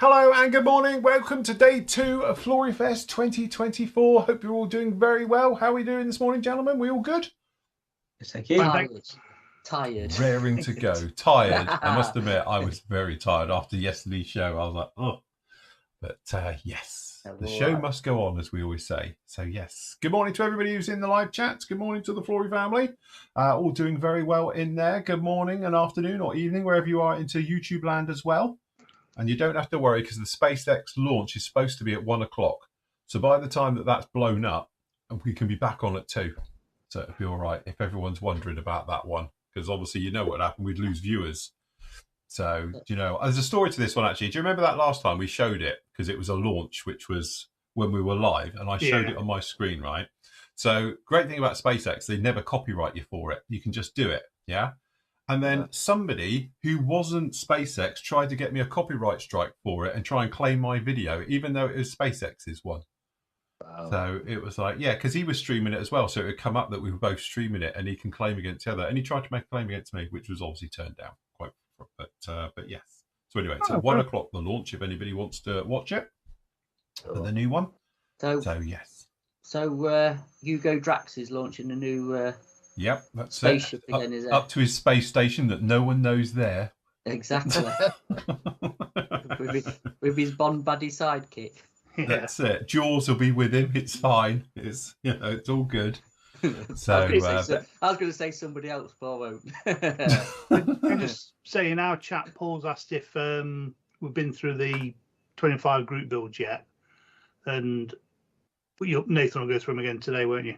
Hello and good morning. Welcome to day 2 of Flory Fest 2024. Hope you're all doing very well. How are we doing this morning, gentlemen? We all good? Yes, thank you. Tired. Raring to go. Tired. I must admit, I was very tired after yesterday's show. I was like, oh. But yes, the show must go on, as we always say. So yes, good morning to everybody who's in the live chat. Good morning to the Flory family. All doing very well in there. Good morning and afternoon or evening, wherever you are, into YouTube land as well. And you don't have to worry because the SpaceX launch is supposed to be at 1 o'clock. So by the time that that's blown up, we can be back on at 2. So it'll be all right if everyone's wondering about that one. Because obviously you know what happened. We'd lose viewers. So, you know, there's a story to this one, actually. Do you remember that last time we showed it? Because it was a launch, which was when we were live. And I showed it on my screen, right? So great thing about SpaceX, they never copyright you for it. You can just do it, yeah? And then somebody who wasn't SpaceX tried to get me a copyright strike for it and try and claim my video, even though it was SpaceX's one. Wow. So it was like, yeah, because he was streaming it as well. So it would come up that we were both streaming it and he can claim against the other. And he tried to make a claim against me, which was obviously turned down. But yes. So anyway, so 1 o'clock the launch, if anybody wants to watch it. For the new one. So yes. So Hugo Drax is launching a new yep, that's spaceship it. again, is it? Up to his space station that no one knows there. Exactly. with his Bond buddy sidekick. That's it. Jaws will be with him. It's fine. It's it's all good. So I was going to say somebody else, but I won't. I'm just saying, in our chat, Paul's asked if we've been through the 25 group builds yet, and Nathan will go through them again today, won't you?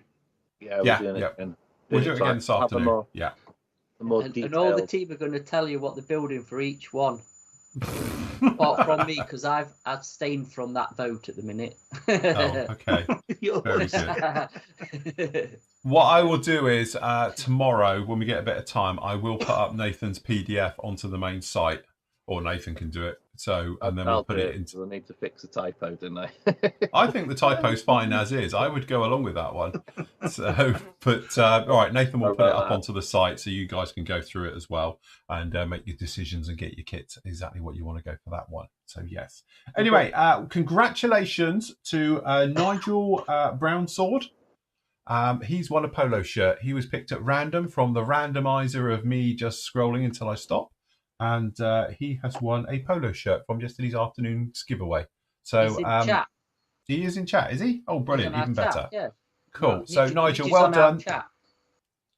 Yeah, we're doing it again. We'll do it again this afternoon. Yeah. And all the team are going to tell you what they're building for each one. Apart from me, because I've abstained from that vote at the minute. Oh, okay. Very good. What I will do is tomorrow, when we get a bit of time, I will put up Nathan's PDF onto the main site, or Nathan can do it. So, and then we'll put it into. I need to fix the typo, didn't I? I think the typo's fine as is. I would go along with that one. So, but all right, Nathan will put it up onto the site so you guys can go through it as well and make your decisions and get your kits exactly what you want to go for that one. So yes. Anyway, congratulations to Nigel Brownsword. He's won a polo shirt. He was picked at random from the randomizer of me just scrolling until I stop. And he has won a polo shirt from yesterday's afternoon's giveaway. So he's in chat. He is in chat, is he? Oh, brilliant! Even better. Yeah. Cool. So Nigel, well done.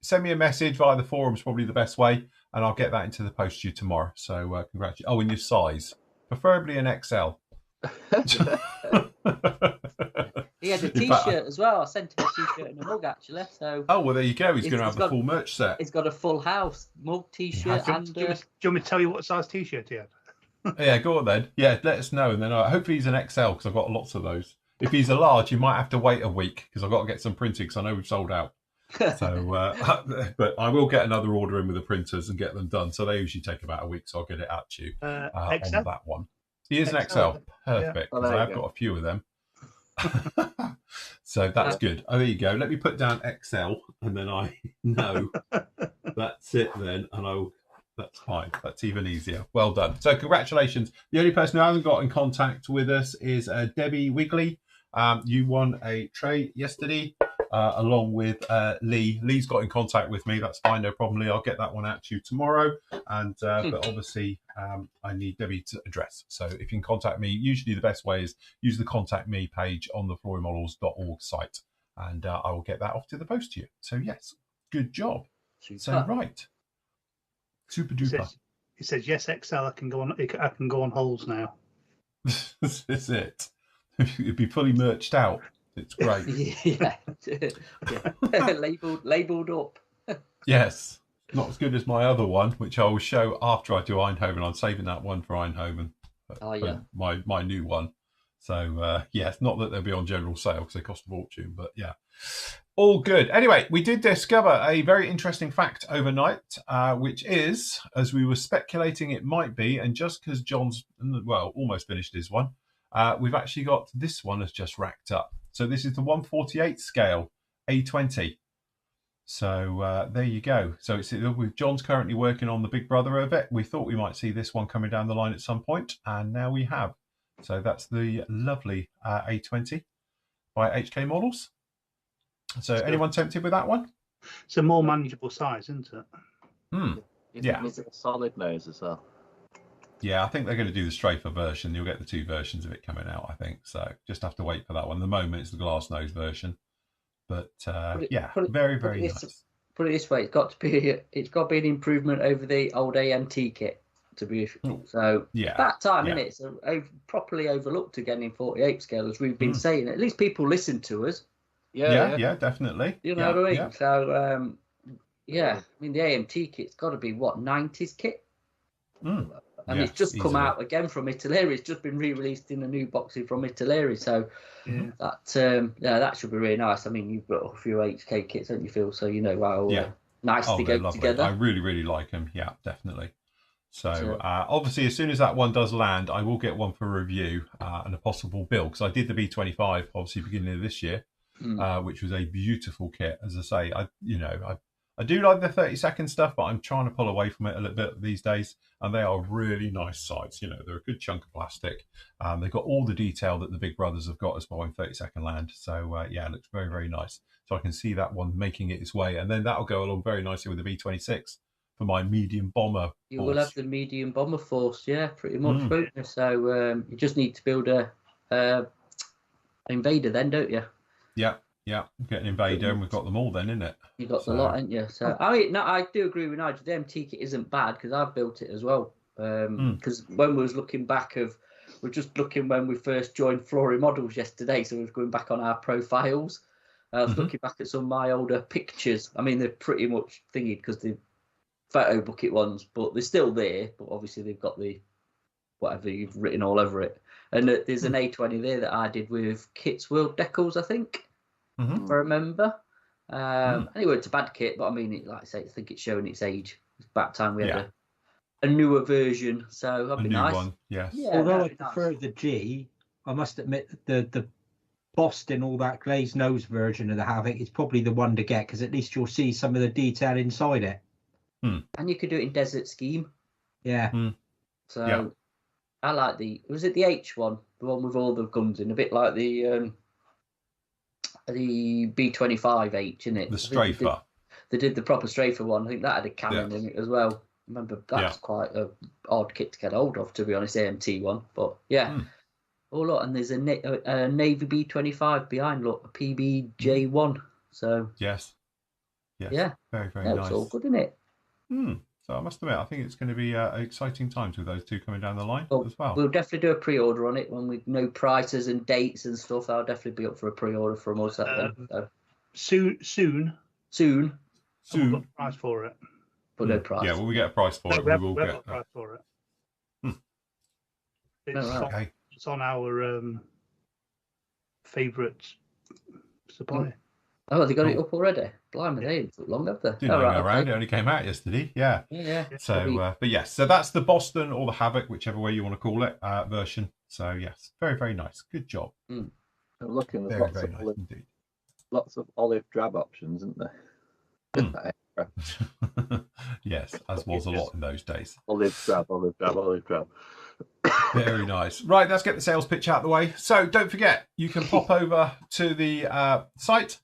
Send me a message via the forums, probably the best way, and I'll get that into the post to you tomorrow. So congratulations. Oh, in your size, preferably an XL. He had a T-shirt as well. I sent him a T-shirt and a mug, actually. So. Oh, well, there you go. He's going to have the full merch set. He's got a full house, mug, T-shirt, and... Do you want me to tell you what size T-shirt he had? Yeah, go on then. Yeah, let us know. And then hopefully he's an XL, because I've got lots of those. If he's a large, you might have to wait a week, because I've got to get some printed, because I know we've sold out. So, but I will get another order in with the printers and get them done. So they usually take about a week, so I'll get it out to you on that one. He is an XL. Perfect, because I have got a few of them. So that's good. Oh, there you go. Let me put down XL, and then I know that's it then, and that's fine. That's even easier. Well done. So congratulations. The only person who hasn't got in contact with us is Debbie Wigley. You won a tray yesterday along with Lee. Lee's got in contact with me. That's fine, no problem, Lee. I'll get that one out to you tomorrow. And but obviously I need Debbie's address. So if you can contact me, usually the best way is use the contact me page on the florymodels.org site, and I will get that off to the post to you. So yes, good job. Super. So right, super duper. It says yes, XL. I can go on holes now. This is it. It'd be fully merched out. It's great. Yeah. labeled up. Yes. Not as good as my other one, which I will show after I do Eindhoven. I'm saving that one for Eindhoven. My new one. So, yes, not that they'll be on general sale because they cost a fortune, but yeah. All good. Anyway, we did discover a very interesting fact overnight, which is, as we were speculating it might be, and just because John's, well, almost finished his one, we've actually got this one has just racked up. So this is the 1/48 scale, A20. So there you go. So it's with John's currently working on the big brother of it. We thought we might see this one coming down the line at some point, and now we have. So that's the lovely A20 by HK Models. So anyone tempted with that one? It's a more manageable size, isn't it? Yeah. Is it a solid nose as well? Yeah, I think they're going to do the Strafer version. You'll get the 2 versions of it coming out, I think. So just have to wait for that one. At the moment, it's the glass nose version. But very, very nice. Put it this way, it's got to be an improvement over the old AMT kit to be. So it's that time, isn't it? So properly overlooked again in 48 scale, as we've been saying. At least people listen to us. Yeah, definitely. You know what I mean? Yeah. So I mean the AMT kit's got to be what, 90s kit. And it's just come out again from Italy. It's just been re-released in a new boxing from Italy. So that should be really nice. I mean, you've got a few HK kits, don't you, Phil? So you know how nice they go together. I really, really like them. Yeah, definitely. So obviously, as soon as that one does land, I will get one for review and a possible build, because I did the B25 obviously beginning of this year, which was a beautiful kit. As I say, I do like the 30-second stuff, but I'm trying to pull away from it a little bit these days. And they are really nice sights. They're a good chunk of plastic. They've got all the detail that the Big Brothers have got as well in 30-second land. So, it looks very, very nice. So I can see that one making its way. And then that'll go along very nicely with the B26 for my medium bomber. You will have the medium bomber force, pretty much. So you just need to build a invader then, don't you? Yeah, get an invader, and we've got them all then, isn't it? You've got the lot, haven't you? So I do agree with Nigel. The MT kit isn't bad, because I've built it as well. Because when we was looking back we're just looking when we first joined Flory Models yesterday, so we was going back on our profiles. I was looking back at some of my older pictures. I mean, they're pretty much thingy because they're photo bucket ones, but they're still there. But obviously they've got the whatever you've written all over it. And there's an A20 there that I did with Kit's World Decals, I think. If I remember. Anyway, it's a bad kit, but I mean, like I say, I think it's showing its age. It's about time we had a newer version, so that'd be nice. One, yes. Yeah, although I prefer the G, I must admit the Boston, all that glazed nose version of the Havoc is probably the one to get, because at least you'll see some of the detail inside it. And you could do it in desert scheme. Yeah. So I like was it the H one, the one with all the guns in, a bit like the B25H, isn't it? The Strafer. They did the proper Strafer one. I think that had a cannon in it as well. Remember, that's quite a odd kit to get hold of, to be honest, AMT one. But oh look, and there's a Navy B25 behind. Look, a PBJ1. So yes, very, very nice. It's all good, isn't it? So I must admit, I think it's going to be exciting times with those two coming down the line as well. We'll definitely do a pre-order on it when we know prices and dates and stuff. I'll definitely be up for a pre-order from us. Soon. We've got a price for it. But no price. Yeah, when we get a price for it, we will get a price for it. It's on our favourite supplier. Oh, they got it up already? Blimey, they ain't took long, have they? Didn't go around. It only came out yesterday. Yeah. So, but yes, so that's the Boston or the Havoc, whichever way you want to call it, version. So yes, very, very nice. Good job. I'm looking, there's very nice indeed. Lots of olive drab options, isn't there? Yes, as was a lot in those days. Olive drab. Very nice. Right, let's get the sales pitch out of the way. So don't forget, you can pop over to the site.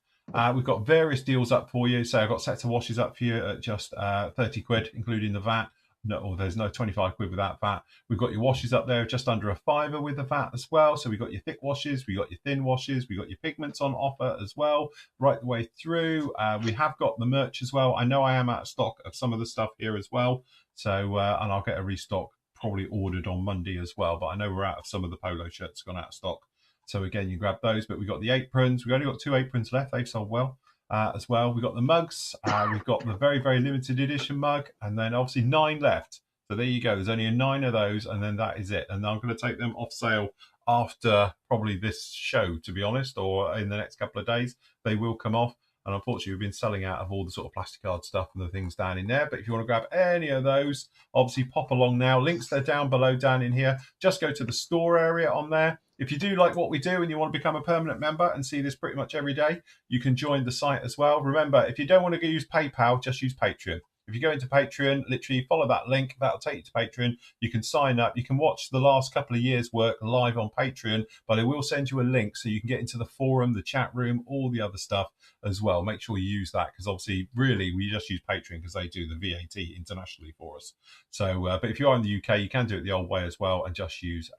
We've got various deals up for you. So I've got sets of washes up for you at just 30 quid, including the VAT. No, there's no 25 quid without VAT. We've got your washes up there just under a £5 with the VAT as well. So we've got your thick washes, we've got your thin washes, we've got your pigments on offer as well, right the way through. We have got the merch as well. I know I am out of stock of some of the stuff here as well. So, and I'll get a restock probably ordered on Monday as well. But I know we're out of some of the polo shirts gone out of stock. So again, you grab those. But we've got the aprons. We've only got 2 aprons left. They've sold well. As well, we've got the mugs, we've got the very, very limited edition mug, and then obviously 9 left. So there you go, there's only 9 of those, and then that is it. And I'm going to take them off sale after probably this show, to be honest, or in the next couple of days. They will come off, and unfortunately we've been selling out of all the sort of plastic card stuff and the things down in there. But if you want to grab any of those, obviously pop along now. Links are down below, down in here. Just go to the store area on there. If you do like what we do and you want to become a permanent member and see this pretty much every day, you can join the site as well. Remember, if you don't want to use PayPal, just use Patreon. If you go into Patreon, literally follow that link. That'll take you to Patreon. You can sign up. You can watch the last couple of years' work live on Patreon, but I will send you a link so you can get into the forum, the chat room, all the other stuff as well. Make sure you use that because obviously, really, we just use Patreon because they do the VAT internationally for us. So, but if you are in the UK, you can do it the old way as well and just use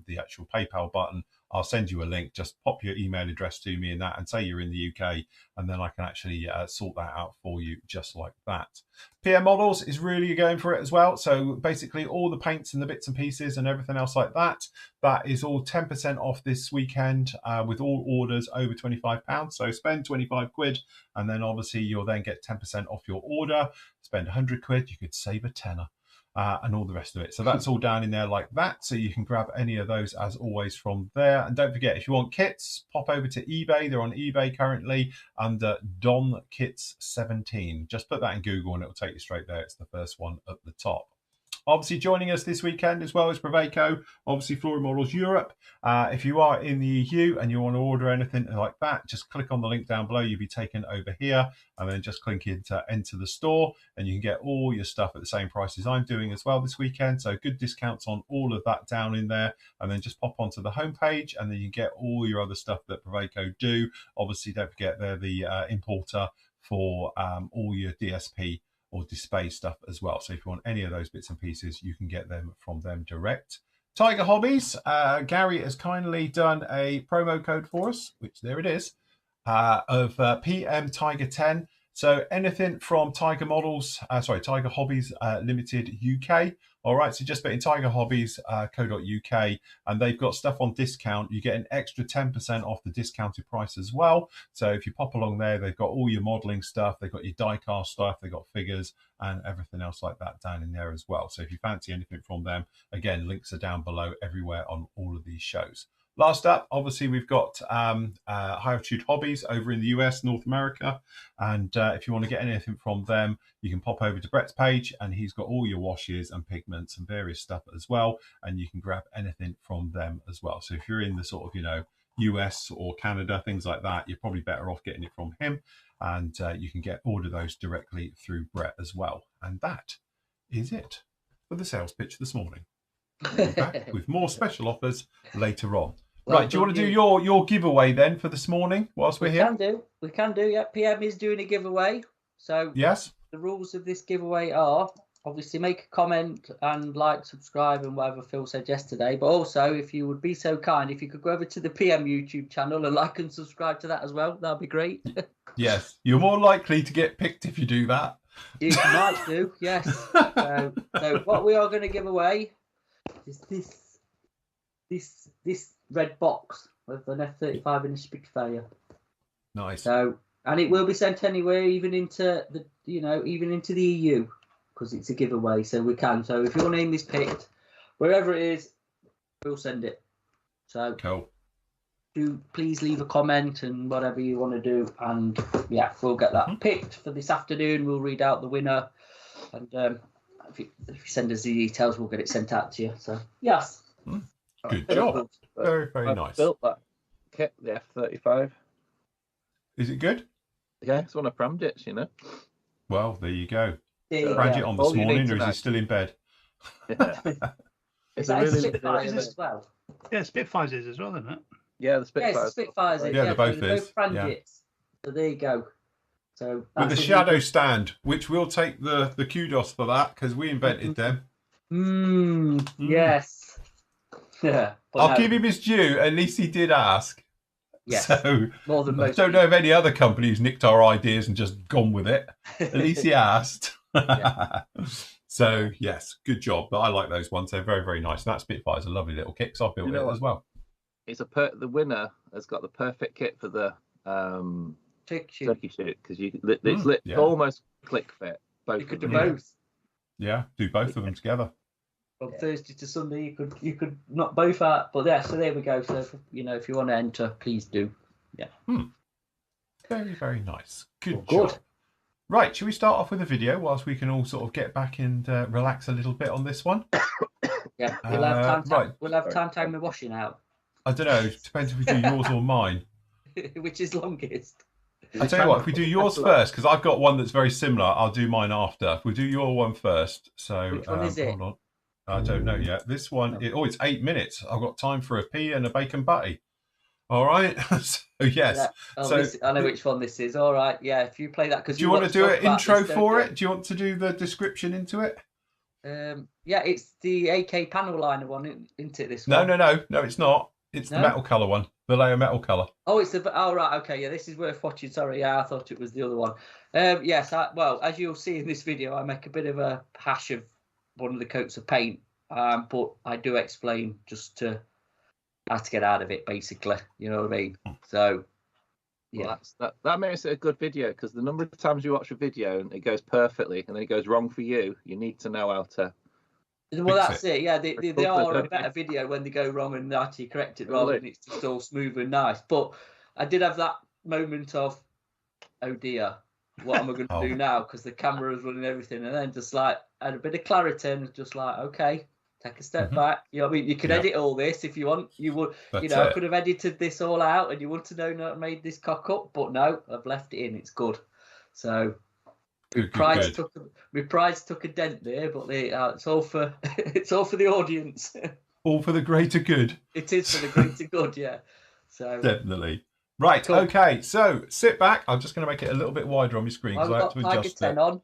the actual PayPal button. I'll send you a link. Just pop your email address to me in that and say you're in the UK, and then I can actually sort that out for you just like that. PM Models is really going for it as well. So basically all the paints and the bits and pieces and everything else like that, that is all 10% off this weekend with all orders over £25. So spend 25 quid and then obviously you'll then get 10% off your order. Spend 100 quid, you could save a tenner. And all the rest of it. So that's all down in there like that. So you can grab any of those as always from there. And don't forget, if you want kits, pop over to eBay. They're on eBay currently under Don Kits 17. Just put that in Google and it'll take you straight there. It's the first one at the top. Obviously joining us this weekend as well as Vallejo, obviously Flory Models Europe. If you are in the EU and you want to order anything like that, just click on the link down below. You'll be taken over here and then just click into enter the store and you can get all your stuff at the same price as I'm doing as well this weekend. So good discounts on all of that down in there, and then just pop onto the homepage and then you get all your other stuff that Vallejo do. Obviously don't forget they're the importer for all your DSP or display stuff as well. So if you want any of those bits and pieces, you can get them from them direct. Tiger Hobbies, Gary has kindly done a promo code for us, which there it is, of PM Tiger 10. So anything from Tiger Models, Tiger Hobbies Limited UK. All right, so just put in tigerhobbies.co.uk and they've got stuff on discount. You get an extra 10% off the discounted price as well. So if you pop along there, they've got all your modeling stuff, they've got your die-cast stuff, they've got figures and everything else like that down in there as well. So if you fancy anything from them, again, links are down below everywhere on all of these shows. Last up, obviously, we've got High Altitude Hobbies over in the US, North America. And if you want to get anything from them, you can pop over to Brett's page and he's got all your washes and pigments and various stuff as well. And you can grab anything from them as well. So if you're in the sort of, US or Canada, things like that, you're probably better off getting it from him. And you can order those directly through Brett as well. And that is it for the sales pitch this morning. We'll be back with more special offers later on. Well, right, do you want to do your giveaway then for this morning whilst we're here? We can do, yeah. PM is doing a giveaway. So yes, the rules of this giveaway are obviously make a comment and like, subscribe and whatever Phil said yesterday. But also, if you would be so kind, if you could go over to the PM YouTube channel and like and subscribe to that as well, that'd be great. Yes, you're more likely to get picked if you do that. You might do, yes. So what we are going to give away is this red box with an F-35 and a Spitfire. Nice. So, and it will be sent anywhere, even into the EU, because it's a giveaway. So we can. So if your name is picked, wherever it is, we'll send it. So cool. Do please leave a comment and whatever you want to do, and yeah, we'll get that picked for this afternoon. We'll read out the winner, and if you send us the details, we'll get it sent out to you. So yes. Good job. Very, very nice. Built that kit, the F-35. Is it good? Yeah, it's one of Pramjit's, Well, there you go. Pramjit on this morning, or is he still in bed? Yeah. It's a really Spitfires as well. Yeah, Spitfires is as well, isn't it? Yeah, the Spitfires. Yeah, Spitfires. Yeah, they're both is. Yeah. So there you go. So with the shadow stand, which we'll take the kudos for that because we invented them. Yes. Yeah, I'll give him his due. At least he did ask. Yes. So more than most. I don't know of any other company who's nicked our ideas and just gone with it. At least he asked. Yeah. So yes, good job. But I like those ones. They're very, very nice. And that Spitfire's a lovely little kit. So I built it as well. It's the winner has got the perfect kit for the turkey shoot because it's almost click fit. Both you could do both. Yeah, do both of them together. From Thursday to Sunday, you could knock both out. But yeah, so there we go. So if you want to enter, please do. Yeah. Very, very nice. Good job. Right, should we start off with a video whilst we can all sort of get back and relax a little bit on this one? Yeah, we'll have time. We'll have time with washing out. I don't know. It depends if we do yours or mine. Which is longest? I'll tell you what, if we do yours first, because I've got one that's very similar, I'll do mine after. We'll do your one first. So, which one is it? Hold on. I don't know yet. This one, it's 8 minutes. I've got time for a pea and a bacon butty. All right. So, yes. Yeah. Oh, I know which one this is. All right. Yeah. If you play that, because do you want to do an intro for it? Do you want to do the description into it? Yeah, it's the AK panel liner one, isn't it? This one? No, it's not. It's the metal colour one, Vallejo metal colour. Oh, it's the. Oh, right. Okay. Yeah, this is worth watching. Sorry. Yeah, I thought it was the other one. Yes. Well, as you'll see in this video, I make a bit of a hash of one of the coats of paint, but I do explain just how to get out of it, basically. You know what I mean? So. Yeah, well, that makes it a good video, because the number of times you watch a video and it goes perfectly and then it goes wrong for you, you need to know how to. Well, that's it. Yeah, they are a better video when they go wrong and actually correct it, rather than it's just all smooth and nice. But I did have that moment of, oh dear, what am I going to do now? Because the camera was running everything, and then just like had a bit of clarity and just like, okay, take a step back. You know what I mean? You could edit all this if you want. You would, I could have edited this all out, and you want to know I made this cock up, but no, I've left it in. It's good. So my pride took a dent there, but it's all for the audience. All for the greater good. It is for the greater good, yeah. So definitely. Right. Cool. Okay. So sit back. I'm just going to make it a little bit wider on my screen because I have to adjust it. On.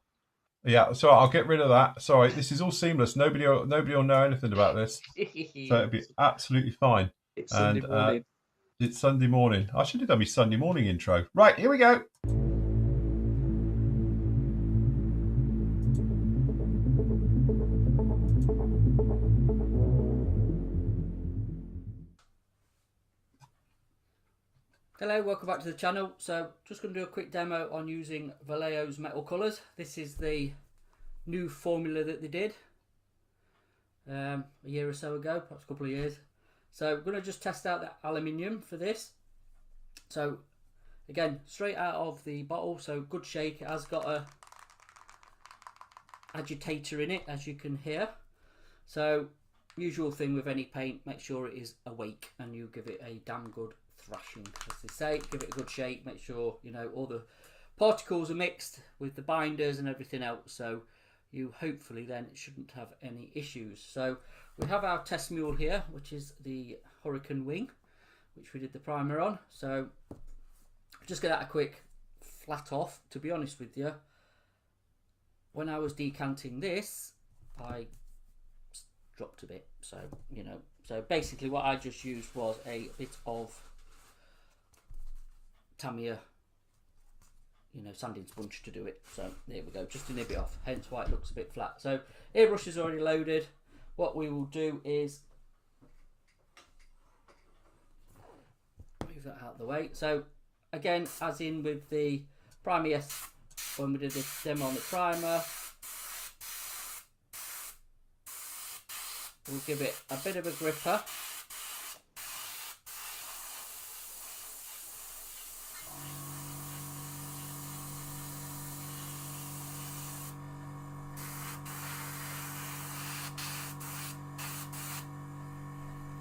Yeah, so I'll get rid of that. Sorry, this is all seamless. Nobody will know anything about this, so it'll be absolutely fine. It's Sunday morning. It's Sunday morning. I should have done my Sunday morning intro. Right, here we go. Hello, welcome back to the channel. So just going to do a quick demo on using Vallejo's metal colours. This is the new formula that they did a year or so ago, perhaps a couple of years. So we're going to just test out the aluminium for this. So again, straight out of the bottle, so good shake. It has got a agitator in it, as you can hear. So usual thing with any paint, make sure it is awake and you give it a damn good thrashing, as they say. Give it a good shake, make sure all the particles are mixed with the binders and everything else, so you hopefully then shouldn't have any issues. So we have our test mule here, which is the Hurricane Wing, which we did the primer on. So just get that a quick flat off. To be honest with you, when I was decanting this, I dropped a bit, so so basically what I just used was a bit of Tamiya sanding sponge to do it. So there we go, just to nib it off, hence why it looks a bit flat. So airbrush is already loaded. What we will do is move that out of the way. So again, as in with the primer, yes, when we did the demo on the primer, we'll give it a bit of a gripper.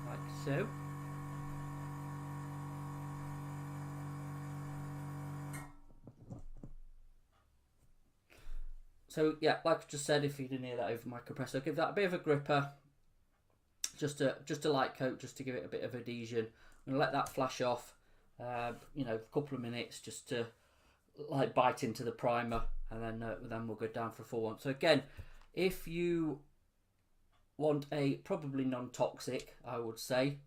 Like so. So yeah, like I just said, if you didn't hear that over my compressor, give that a bit of a gripper. Just a light coat, just to give it a bit of adhesion. I'm gonna let that flash off, a couple of minutes, just to like bite into the primer, and then we'll go down for a full one. So again, if you want a probably non-toxic, I would say,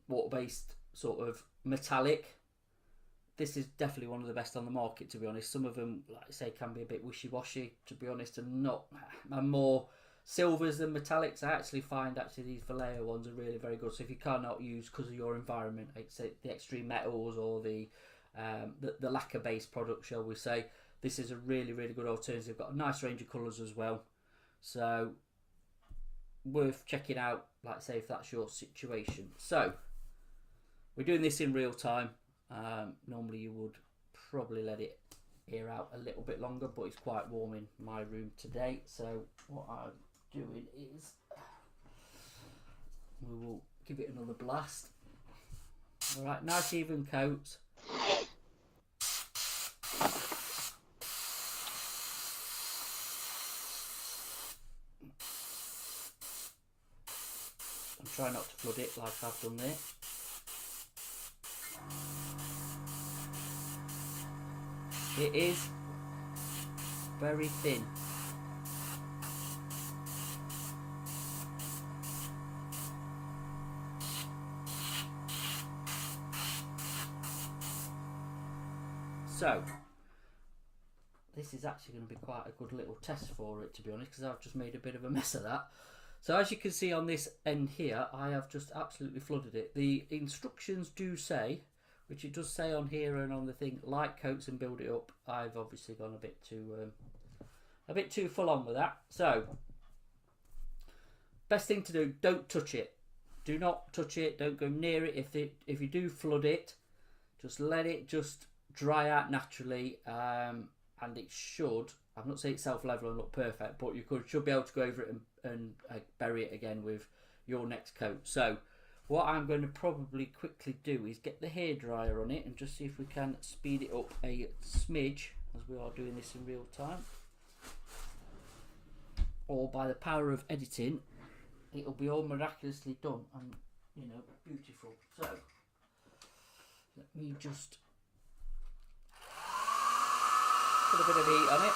water-based sort of metallic, this is definitely one of the best on the market, to be honest. Some of them, like I say, can be a bit wishy-washy, to be honest, and more silvers than metallics. I actually find these Vallejo ones are really very good. So if you cannot use, because of your environment, like say the extreme metals or the lacquer based product, shall we say, this is a really, really good alternative. Got a nice range of colours as well, so worth checking out, like I say, if that's your situation. So we're doing this in real time. Normally you would probably let it air out a little bit longer, but it's quite warm in my room today, so what I'm doing is we will give it another blast. All right, nice even coat. Try not to flood it like I've done there. It is very thin. So, this is actually going to be quite a good little test for it, to be honest, because I've just made a bit of a mess of that. So as you can see on this end here, I have just absolutely flooded it. The instructions do say, which it does say on here and on the thing, light coats and build it up. I've obviously gone a bit too full on with that. So, best thing to do, don't touch it. Do not touch it. Don't go near it. If you do flood it, just let it just dry out naturally, and it should. I'm not saying it's self-level and look perfect, but you should be able to go over it and bury it again with your next coat. So what I'm going to probably quickly do is get the hairdryer on it and just see if we can speed it up a smidge, as we are doing this in real time, or by the power of editing it'll be all miraculously done and, you know, beautiful. So let me just put a bit of heat on it.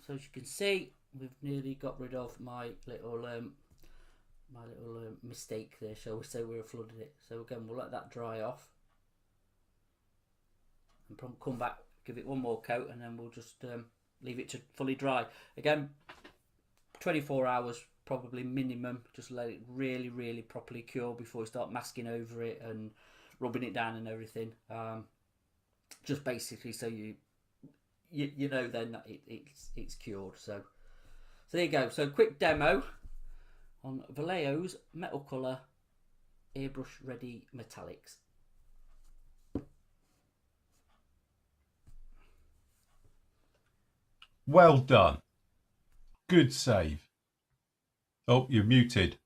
So as you can see, we've nearly got rid of my little mistake there, shall we say, where I flooded it. So again, we'll let that dry off and come back, give it one more coat, and then we'll just leave it to fully dry. Again, 24 hours probably minimum. Just let it really, really properly cure before we start masking over it and rubbing it down and everything. Just basically so you know then that it's cured. So there you go. So quick demo on Vallejo's Metal Colour Airbrush Ready Metallics. Well done. Good save. Oh, you're muted.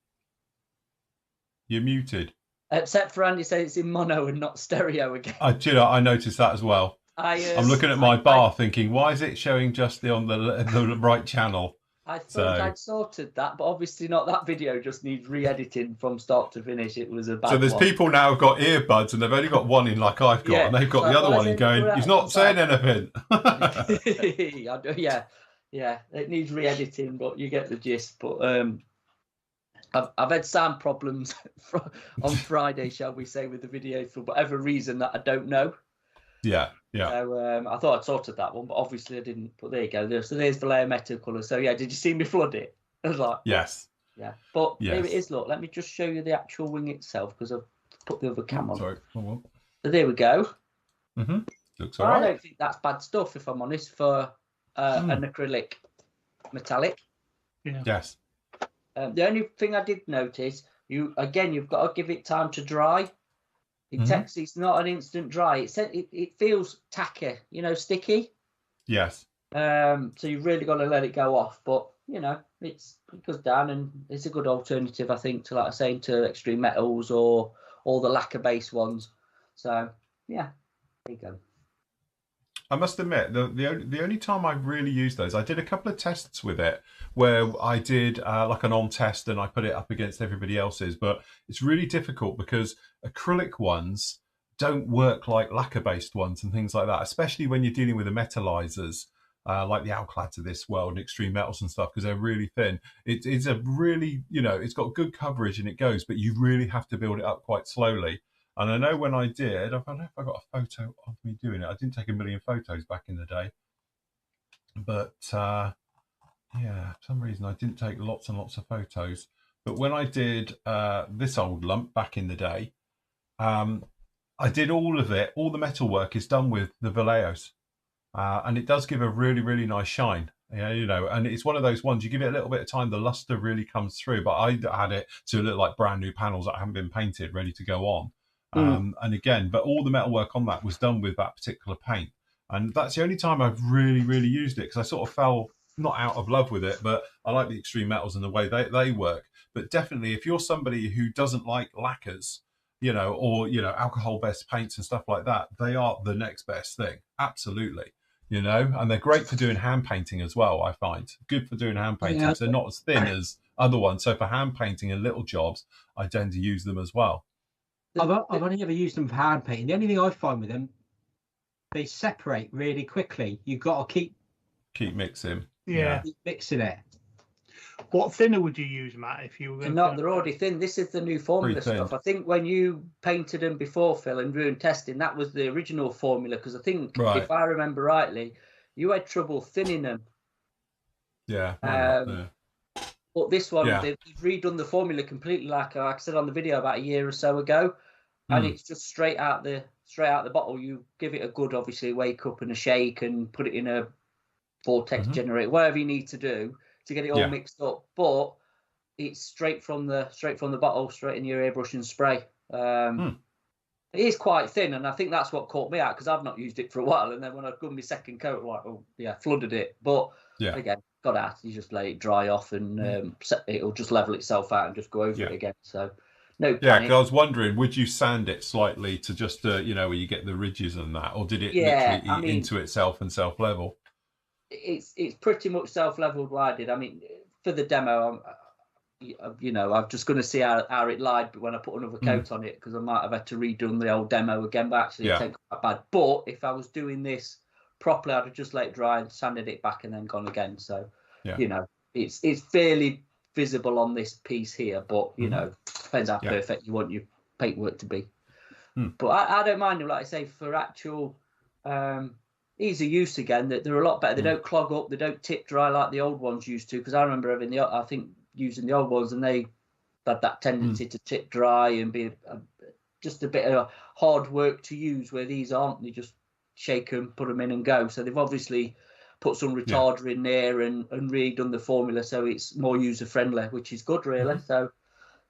You're muted. Except for Andy saying it's in mono and not stereo again. I noticed that as well. I'm looking at my bar thinking, why is it showing just on the right channel? I thought I'd sorted that, but obviously not. That video just needs re-editing from start to finish. It was a bad So there's one. people now who've got earbuds and they've only got one in like I've got, and they've got the other one in going, he's not saying anything. Yeah, it needs re-editing, but you get the gist. But I've had sound problems on Friday, shall we say, with the video for whatever reason that I don't know. Yeah. So I thought I'd sorted that one, but obviously I didn't. But there you go. So there's Vallejo Metal colour. So yeah, did you see me flood it? I was like, yes. Yeah, but here it is. Look, let me just show you the actual wing itself because I've put the other cam on. Sorry. So there we go. Looks alright. I don't think that's bad stuff, if I'm honest, for an acrylic metallic. Yeah. Yes. The only thing I did notice, you've got to give it time to dry. It's not an instant dry. It feels tacky, sticky. Yes. So you've really got to let it go off. But it goes down, and it's a good alternative, I think, to, like I say, to extreme metals or all the lacquer based ones. So yeah, there you go. I must admit, the only time I've really used those, I did a couple of tests with it where I did like an on test and I put it up against everybody else's, but it's really difficult because acrylic ones don't work like lacquer-based ones and things like that, especially when you're dealing with the metallizers like the Alclads of this world and extreme metals and stuff, because they're really thin. It's a really, it's got good coverage and it goes, but you really have to build it up quite slowly. And I know when I did, I don't know if I got a photo of me doing it. I didn't take a million photos back in the day. But, yeah, for some reason I didn't take lots and lots of photos. But when I did this old lump back in the day, I did all of it. All the metal work is done with the Vallejos. And it does give a really, really nice shine. And it's one of those ones, you give it a little bit of time, the luster really comes through. But I had it to look like brand new panels that haven't been painted, ready to go on. And again, but all the metal work on that was done with that particular paint. And that's the only time I've really, really used it, because I sort of fell not out of love with it, but I like the extreme metals and the way they work. But definitely, if you're somebody who doesn't like lacquers, or, alcohol-based paints and stuff like that, they are the next best thing. Absolutely. And they're great for doing hand painting as well, I find. Good for doing hand painting. Yeah. So they're not as thin as other ones. So for hand painting and little jobs, I tend to use them as well. I've only ever used them for hand painting. The only thing I find with them, they separate really quickly. You've got to keep mixing. Yeah. Keep mixing it. What thinner would you use, Matt, if you were going to... They're already thin. This is the new formula stuff. I think when you painted them before, Phil, and doing testing, that was the original formula, because I think, if I remember rightly, you had trouble thinning them. Yeah. But this one, they've redone the formula completely, like I said on the video about a year or so ago, and it's just straight out the bottle. You give it a good, obviously, wake up and a shake and put it in a vortex generator, whatever you need to do to get it all mixed up. But it's straight from the bottle, straight in your airbrush and spray. It is quite thin, and I think that's what caught me out, because I've not used it for a while. And then when I've done my second coat, flooded it. But again, got out. You just let it dry off, and it'll just level itself out and just go over it again. So no panic. Yeah, because I was wondering, would you sand it slightly to just where you get the ridges and that, or did it literally eat into itself and self-level? It's pretty much self-leveled. What I did. I mean, for the demo, I'm just going to see how it lied when I put another coat on it, because I might have had to redo the old demo again. But actually, it ain't quite bad. But if I was doing this properly, I'd have just let it dry and sanded it back and then gone again. So, it's fairly visible on this piece here, but depends how perfect you want your paintwork to be. But I don't mind them, like I say, for actual easy use again. That they're a lot better. They don't clog up. They don't tip dry like the old ones used to. Because I remember using the old ones, and they had that tendency to tip dry and be just a bit of hard work to use, where these aren't. They just shake them, put them in and go. So they've obviously put some retarder in there and redone the formula, so it's more user friendly, which is good, really. So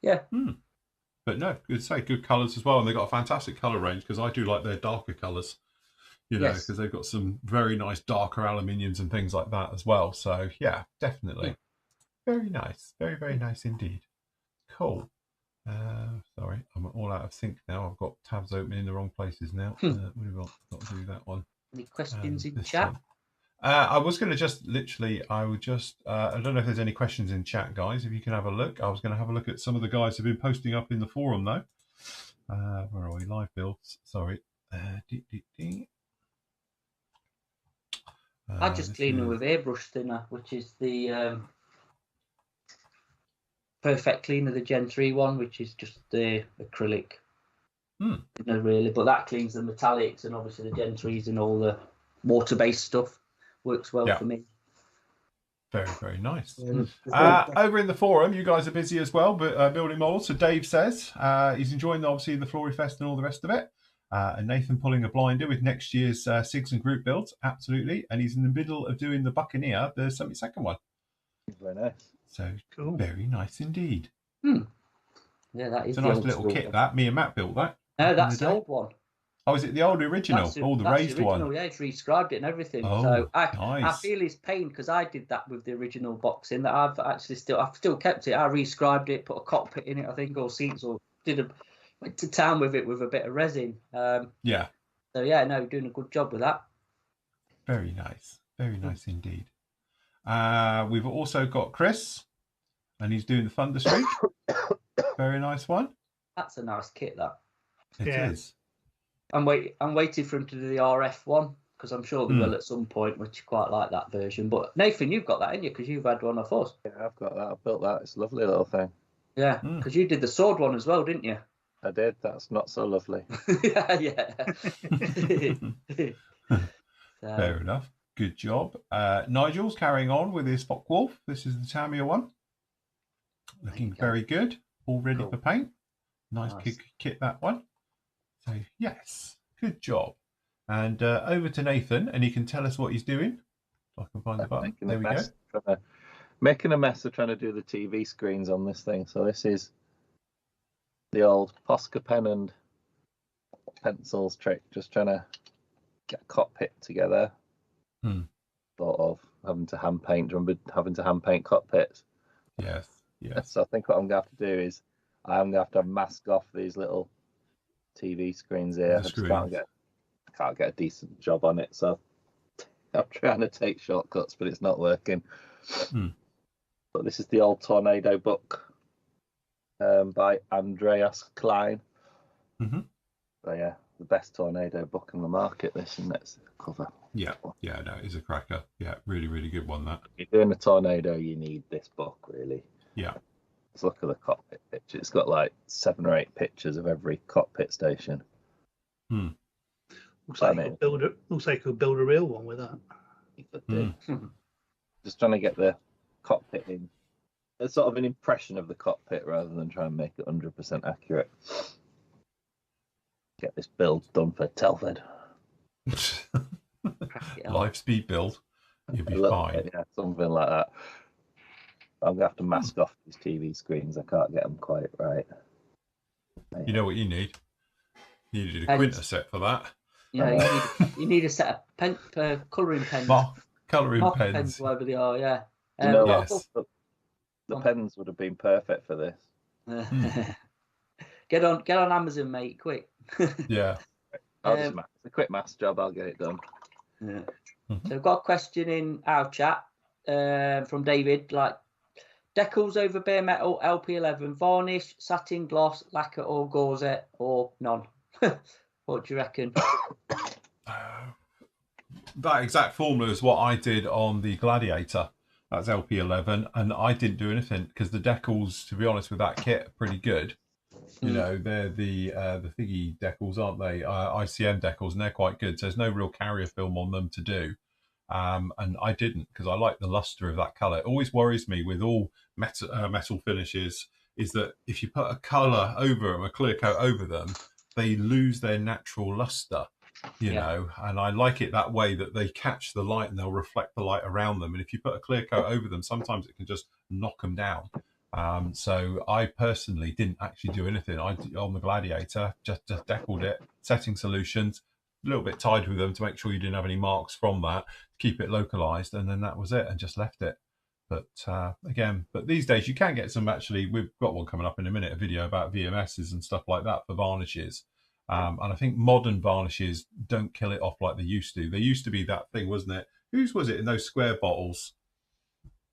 but no, good to say, good colours as well, and they've got a fantastic colour range, because I do like their darker colours, because they've got some very nice darker aluminiums and things like that as well. So yeah, definitely. Very nice. Very, very nice indeed. Cool. Sorry, I'm all out of sync now. I've got tabs open in the wrong places now. We've got to do that one. Any questions in chat? I was going to just literally, I don't know if there's any questions in chat, guys. If you can have a look. I was going to have a look at some of the guys who've been posting up in the forum, though. Where are we? Live builds. Sorry. I just clean them with airbrush thinner, which is the perfect cleaner, the Gen 3 one, which is just the acrylic. Really, but that cleans the metallics, and obviously the Gen 3s and all the water-based stuff works well for me. Very, very nice. Over in the forum, you guys are busy as well, but building models. So Dave says he's enjoying obviously the Flory Fest and all the rest of it. And Nathan pulling a blinder with next year's SIGs and group builds, absolutely. And he's in the middle of doing the Buccaneer, the 72nd one. Very nice. So cool. Very nice indeed. Yeah, that is it's a nice little kit. That me and Matt built that. No, that's the old one. Oh, is it the old original? The raised one. Yeah, it's rescribed it and everything. Oh, so nice. I feel his pain because I did that with the original boxing. That I've still kept it. I rescribed it, put a cockpit in it, I think, or seats, or went to town with it with a bit of resin. Yeah. So yeah, no, doing a good job with that. Very nice indeed. We've also got Chris, and he's doing the Thunder Streak. Very nice one. That's a nice kit, that. It is. I'm waiting for him to do the RF one because I'm sure they will at some point, which quite like that version. But Nathan, you've got that, haven't you? Because you've had one of us. Yeah, I've got that. I built that. It's a lovely little thing. Yeah, because you did the sword one as well, didn't you? I did. That's not so lovely. yeah. Fair enough. Good job. Nigel's carrying on with his Focke-Wulf. This is the Tamiya one. Looking very good. All ready for paint. Nice. Kit, that one. So, yes, good job. And over to Nathan, and he can tell us what he's doing. I can find the button. There we go. Making a mess of trying to do the TV screens on this thing. So this is the old Posca pen and pencils trick. Just trying to get a cockpit together. Thought of having to hand paint cockpits. Yes. So I think what I'm going to have to do is I'm going to have mask off these little TV screens here. I just can't get a decent job on it, so I'm trying to take shortcuts, but it's not working. But this is the old Tornado book by Andreas Klein. So yeah, the best Tornado book in the market. This, and that's the cover. Yeah, no, it's a cracker. Yeah, really, really good one. That if you're doing a Tornado, you need this book, really. Yeah. Let's look at the cockpit picture. It's got like 7 or 8 pictures of every cockpit station. Looks like you could build a real one with that. Just trying to get the cockpit in. It's sort of an impression of the cockpit rather than try and make it 100% accurate. Get this build done for Telford. Live speed build. You'll be fine. Bit, yeah, something like that. I'm going to have to mask off these TV screens. I can't get them quite right. You know what you need? You needed a Quinta set for that. Yeah, you need a set of colouring pens. Colouring pens. Whatever they are, yeah. You know what? The pens would have been perfect for this. Get on Amazon, mate, quick. Yeah. It's a quick mask job. I'll get it done. Yeah. So I've got a question in our chat from David, like decals over bare metal, LP11, varnish, satin gloss, lacquer or gauze, or none. What do you reckon? That exact formula is what I did on the Gladiator. That's LP11, and I didn't do anything because the decals, to be honest, with that kit are pretty good. You know, they're the thingy decals, aren't they? ICM decals, and they're quite good. So there's no real carrier film on them to do. And I didn't because I like the luster of that colour. It always worries me with all metal finishes is that if you put a colour over them, a clear coat over them, they lose their natural luster, you know, and I like it that way, that they catch the light and they'll reflect the light around them. And if you put a clear coat over them, sometimes it can just knock them down. So I personally didn't actually do anything. On the Gladiator, just deckled it, setting solutions, a little bit tied with them to make sure you didn't have any marks from that, keep it localized, and then that was it, and just left it. But again, these days you can get some, actually, we've got one coming up in a minute, a video about VMSs and stuff like that for varnishes. And I think modern varnishes don't kill it off like they used to. There used to be that thing, wasn't it? whose was it in those square bottles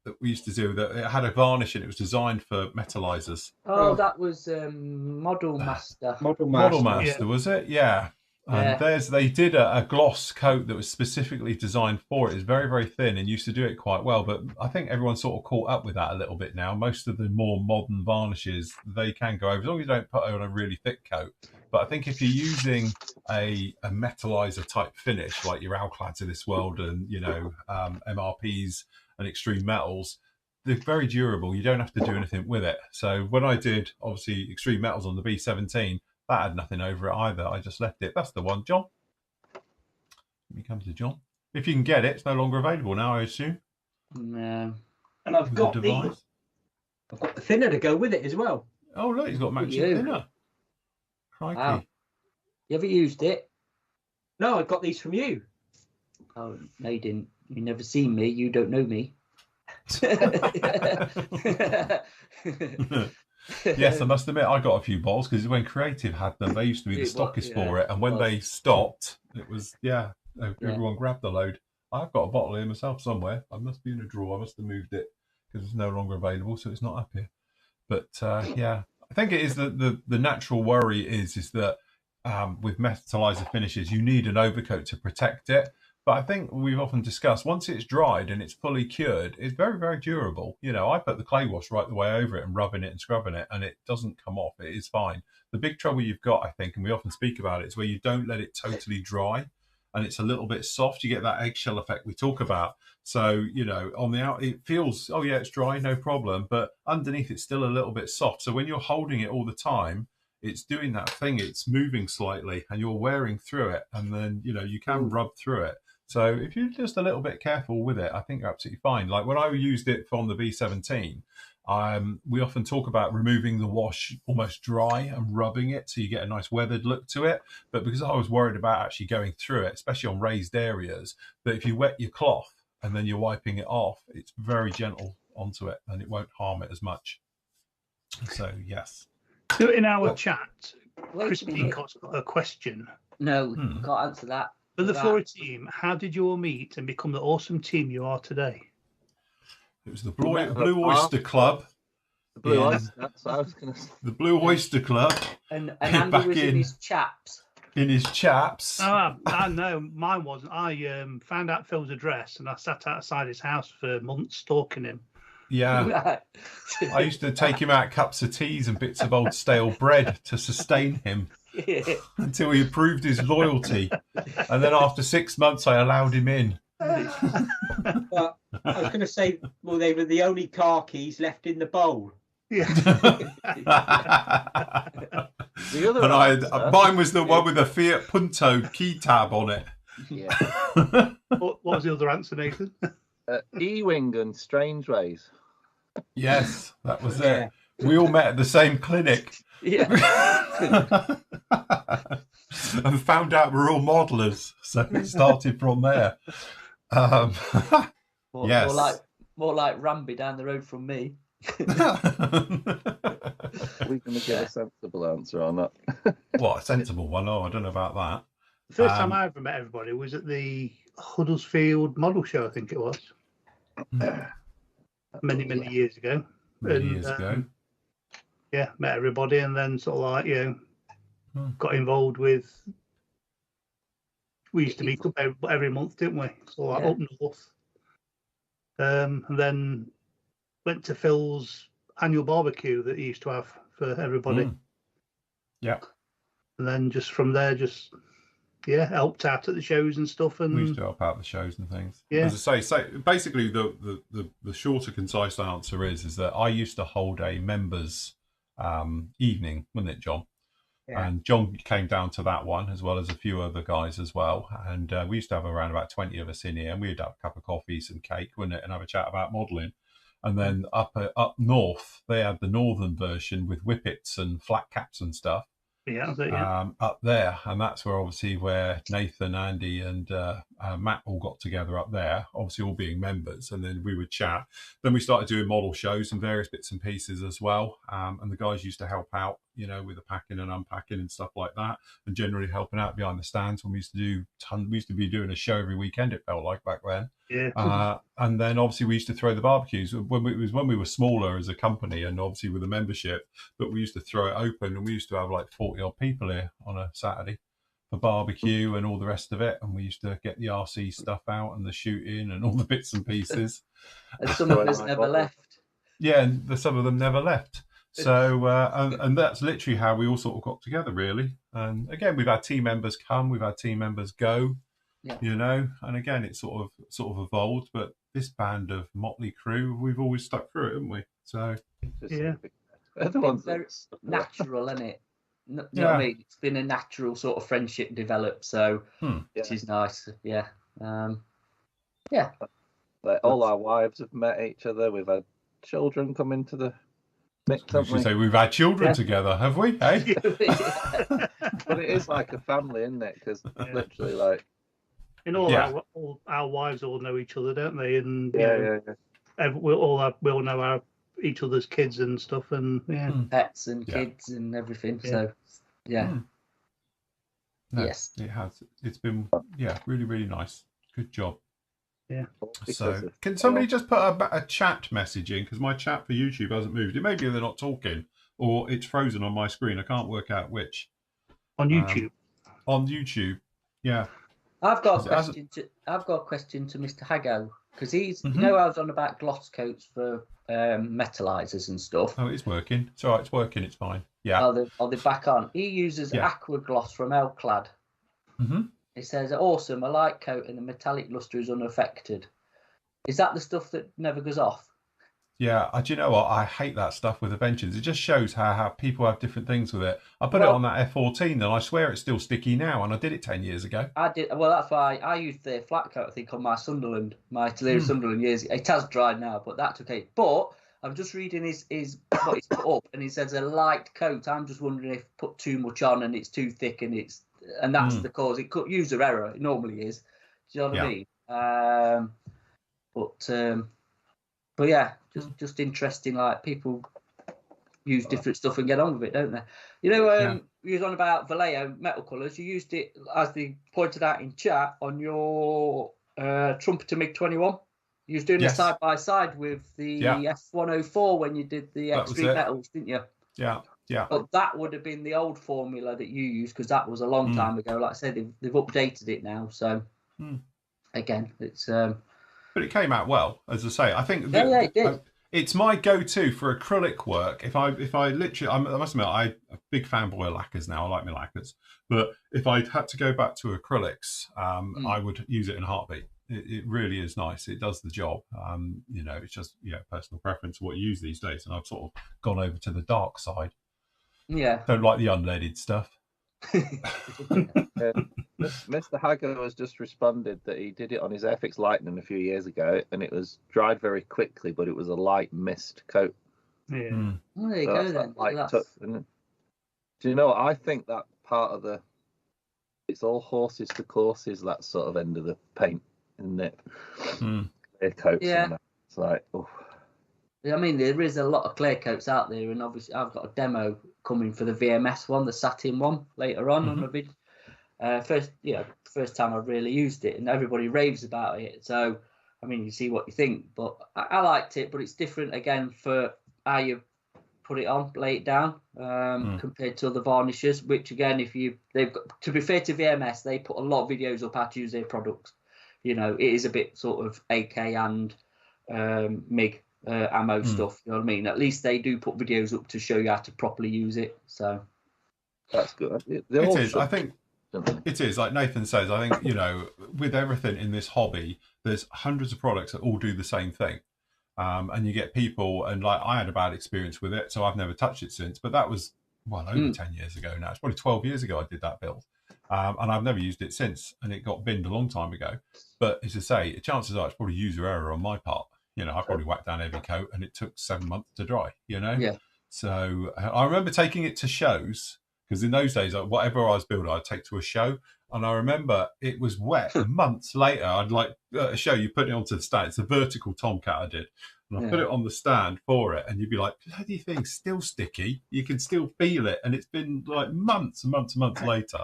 that we used to do? That it had a varnish and it was designed for metallizers. Oh, that was Model Master. Model Master, Yeah. was it? Yeah. And they did a gloss coat that was specifically designed for it. It's very, very thin and used to do it quite well. But I think everyone's sort of caught up with that a little bit now. Most of the more modern varnishes, they can go over, as long as you don't put on a really thick coat. But I think if you're using a metallizer type finish, like your Alclads of this world and, MRPs and extreme metals, they're very durable. You don't have to do anything with it. So when I did, obviously, extreme metals on the B17, that had nothing over it either. I just left it. That's the one, John. Let me come to John. If you can get it, it's no longer available now, I assume. No. And I've got the thinner to go with it as well. Oh, look, he's got matching thinner. Crikey. Wow. You ever used it? No, I got these from you. Oh, no, you didn't. You never seen me. You don't know me. Yes, I must admit, I got a few bottles because when Creative had them, they used to be the stockists for it. And when they stopped, it was, everyone grabbed the load. I've got a bottle here myself somewhere. I must be in a drawer. I must have moved it because it's no longer available, so it's not up here. But I think it is the natural worry is that with metallizer finishes, you need an overcoat to protect it. But I think we've often discussed, once it's dried and it's fully cured, it's very, very durable. I put the clay wash right the way over it and rubbing it and scrubbing it, and it doesn't come off. It is fine. The big trouble you've got, I think, and we often speak about it, is where you don't let it totally dry and it's a little bit soft. You get that eggshell effect we talk about. So, on the out, it feels, oh yeah, it's dry, no problem. But underneath, it's still a little bit soft. So when you're holding it all the time, it's doing that thing. It's moving slightly and you're wearing through it. And then, you can rub through it. So if you're just a little bit careful with it, I think you're absolutely fine. Like when I used it from the B17, we often talk about removing the wash almost dry and rubbing it so you get a nice weathered look to it. But because I was worried about actually going through it, especially on raised areas, that if you wet your cloth and then you're wiping it off, it's very gentle onto it and it won't harm it as much. So, yes. So in our chat, Crispy got a question. No, can't answer that. For the Flory team, how did you all meet and become the awesome team you are today? It was the Blue Oyster Club. The Blue Oyster, that's what I was going to say. The Blue Oyster Club. And Andy was in his chaps. In his chaps. Oh, I know, mine wasn't. I found out Phil's address and I sat outside his house for months stalking him. Yeah. I used to take him out cups of teas and bits of old stale bread to sustain him until he proved his loyalty. And then after 6 months, I allowed him in. But I was going to say, well, they were the only car keys left in the bowl. Yeah. Mine was the one with the Fiat Punto key tab on it. Yeah. What was the other answer, Nathan? E-Wing and Strange Ways. Yes, that was it. We all met at the same clinic. Yeah. And found out we're all modelers. So it started from there. Yes. More like Ramby down the road from me. We're going to get a sensible answer on that. What, a sensible one? Oh, I don't know about that. The first time I ever met everybody was at the Huddersfield Model Show, I think it was. Many years ago. Yeah, met everybody and then sort of like, got involved with. We used to meet up every month, didn't we? So like up north. And then went to Phil's annual barbecue that he used to have for everybody. Yeah. And then just from there, helped out at the shows and stuff. And we used to help out the shows and things. Yeah. As I say, so basically the shorter, concise answer is that I used to hold a members evening, wasn't it, John? Yeah. And John came down to that one as well as a few other guys as well. And we used to have around about 20 of us in here, and we'd have a cup of coffee, some cake, wouldn't it, and have a chat about modelling. And then up north, they had the northern version with whippets and flat caps and stuff. Yeah, up there, and that's where Nathan, Andy, and Matt all got together up there. Obviously, all being members, and then we would chat. Then we started doing model shows and various bits and pieces as well. And the guys used to help out you know, with the packing and unpacking and stuff like that, and generally helping out behind the stands when we used to be doing a show every weekend, it felt like back then. Yeah. And then obviously we used to throw the barbecues when we were smaller as a company, and obviously with a membership, but we used to throw it open, and we used to have like 40 odd people here on a Saturday for barbecue and all the rest of it, and we used to get the RC stuff out and the shooting and all the bits and pieces. And some of us never left. Yeah, and some of them never left. So and that's literally how we all sort of got together, really. And again, we've had team members come, we've had team members go. Yeah. You know, and again, it's sort of evolved, but this band of motley crew, we've always stuck through it, haven't we? So yeah, it's very natural, isn't it? You know what I mean? It's been a natural sort of friendship developed, so which is nice. Yeah, yeah. Like all our wives have met each other. We've had children come into the mix. We say we've had children together, have we? Hey, but it is like a family, isn't it? Because literally, like. And all our wives all know each other, don't they? And we all know each other's kids and stuff, and pets and kids and everything. Yeah. So yes, it has. It's been really, really nice. Good job. Yeah. So can somebody just put a chat message in, because my chat for YouTube hasn't moved. It may be they're not talking, or it's frozen on my screen. I can't work out which. On YouTube. On YouTube, yeah. I've got a question to Mr. Hago, because he's you know I was on about gloss coats for metallizers and stuff. Oh, it's working. It's all right. It's working. It's fine. Yeah. Are they back on? He uses Aqua Gloss from Elclad. He says, awesome, a light coat and the metallic luster is unaffected. Is that the stuff that never goes off? Yeah, do you know what? I hate that stuff with a vengeance. It just shows how people have different things with it. I put it on that F14 and I swear it's still sticky now, and I did it 10 years ago. I did. Well, that's why I used the flat coat, I think, on my Sunderland, my Tulare Sunderland years ago. It has dried now, but that's okay. But I'm just reading his what he's put up, and he says a light coat. I'm just wondering if put too much on and it's too thick, and that's the cause. It could user error. It normally is. Do you know what I mean? But yeah, just interesting. Like, people use different stuff and get on with it, don't they? You know, you was on about Vallejo metal colours. You used it, as they pointed out in chat, on your Trumpeter MiG-21. You was doing it side by side with the F104 when you did the Extreme Metals, didn't you? Yeah. Yeah. But that would have been the old formula that you used, because that was a long time ago. Like I said, they've updated it now. So again, it's. But it came out well, as I say. I think it did. It's my go-to for acrylic work. If I literally, I must admit, I'm a big fanboy of lacquers now. I like my lacquers. But if I had to go back to acrylics, I would use it in a heartbeat. It really is nice. It does the job. You know, it's just personal preference of what you use these days. And I've sort of gone over to the dark side. Yeah. Don't like the unleaded stuff. Mr. Hager has just responded that he did it on his Airfix Lightning a few years ago, and it was dried very quickly, but it was a light mist coat. Yeah. Well, there you go then. Touch, do you know what? I think that part of it's all horses to courses, that sort of end of the paint, isn't it? Clear coats. Yeah. And that. It's like, I mean, there is a lot of clear coats out there, and obviously I've got a demo coming for the VMS one, the satin one, later on a video. First time I've really used it, and everybody raves about it. So, I mean, you see what you think, but I liked it. But it's different again for how you put it on, lay it down, compared to other varnishes. Which again, they've got, to be fair to VMS, they put a lot of videos up how to use their products. You know, it is a bit sort of AK and MiG ammo stuff. You know what I mean? At least they do put videos up to show you how to properly use it. So that's good. It is. I think. It is, like Nathan says. I think, with everything in this hobby, there's hundreds of products that all do the same thing, and you get people, and like I had a bad experience with it, so I've never touched it since. But that was over 10 years ago now. It's probably 12 years ago I did that build, and I've never used it since, and it got binned a long time ago. But as I say, chances are it's probably user error on my part. I probably whacked down every coat, and it took 7 months to dry. Yeah. So I remember taking it to shows. Because in those days, whatever I was building, I'd take to a show. And I remember it was wet. Months later, I'd like a show, you put it onto the stand. It's a vertical Tomcat I did. And I put it on the stand for it, and you'd be like, bloody thing's still sticky. You can still feel it, and it's been like months and months and months later.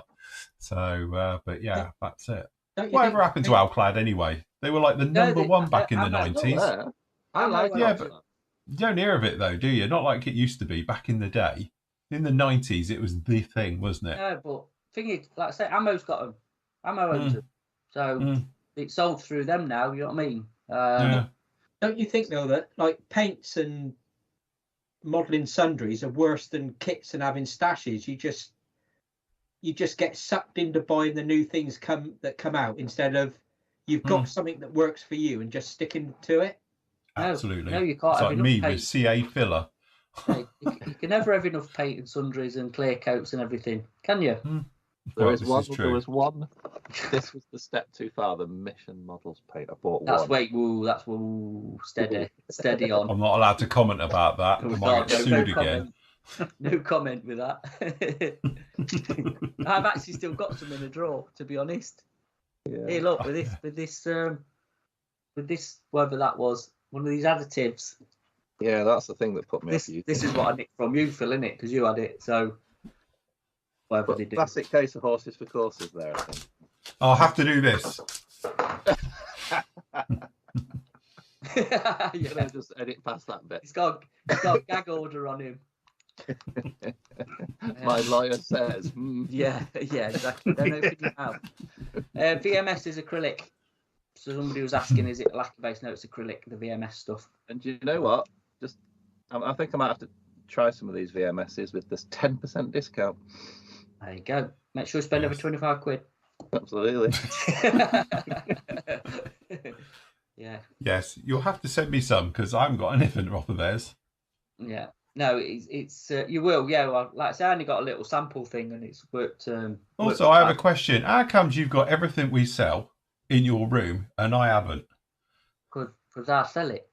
So, but yeah, that's it. Whatever happened to Alclad anyway? They were like the number one back in the 90s. I like yeah, but you don't hear of it though, do you? Not like it used to be back in the day. In the 90s, it was the thing, wasn't it? No, but thing is, like I say, Ammo's got them. Ammo owns them. So it's sold through them now, you know what I mean? Yeah. Don't you think, though, that like paints and modelling sundries are worse than kits and having stashes? You just get sucked into buying the new things that come out instead of you've got something that works for you and just sticking to it. Absolutely. No, you can't. It's have like enough me paint. with CA filler. You can never have enough paint and sundries and clear coats and everything, can you? There was one. This was the step too far. The Mission Models paint. I bought that's one. That's steady on. I'm not allowed to comment about that. I might get sued again. No comment with that. I've actually still got some in a drawer, to be honest. Yeah. Here, look, with this, whatever that was, one of these additives. Yeah, that's the thing that put me off you. This is what I nicked from you, Phil, innit? Because you had it, so whatever they do. Classic case of horses for courses there, I think. I'll have to do this. Yeah, just edit past that bit. He's got a gag order on him. My lawyer says. Yeah, exactly. Don't open your mouth. VMS is acrylic. So somebody was asking, is it lacquer based? No, it's acrylic, the VMS stuff. And you know what? I think I might have to try some of these VMSs with this 10% discount. There you go. Make sure you spend over 25 quid. Absolutely. Yeah. Yes, you'll have to send me some because I haven't got anything off of theirs. Yeah. No, it's you will. Yeah. Well, like I say, I only got a little sample thing and it's worked. Also, I have a question. How comes you've got everything we sell in your room and I haven't? Because I sell it.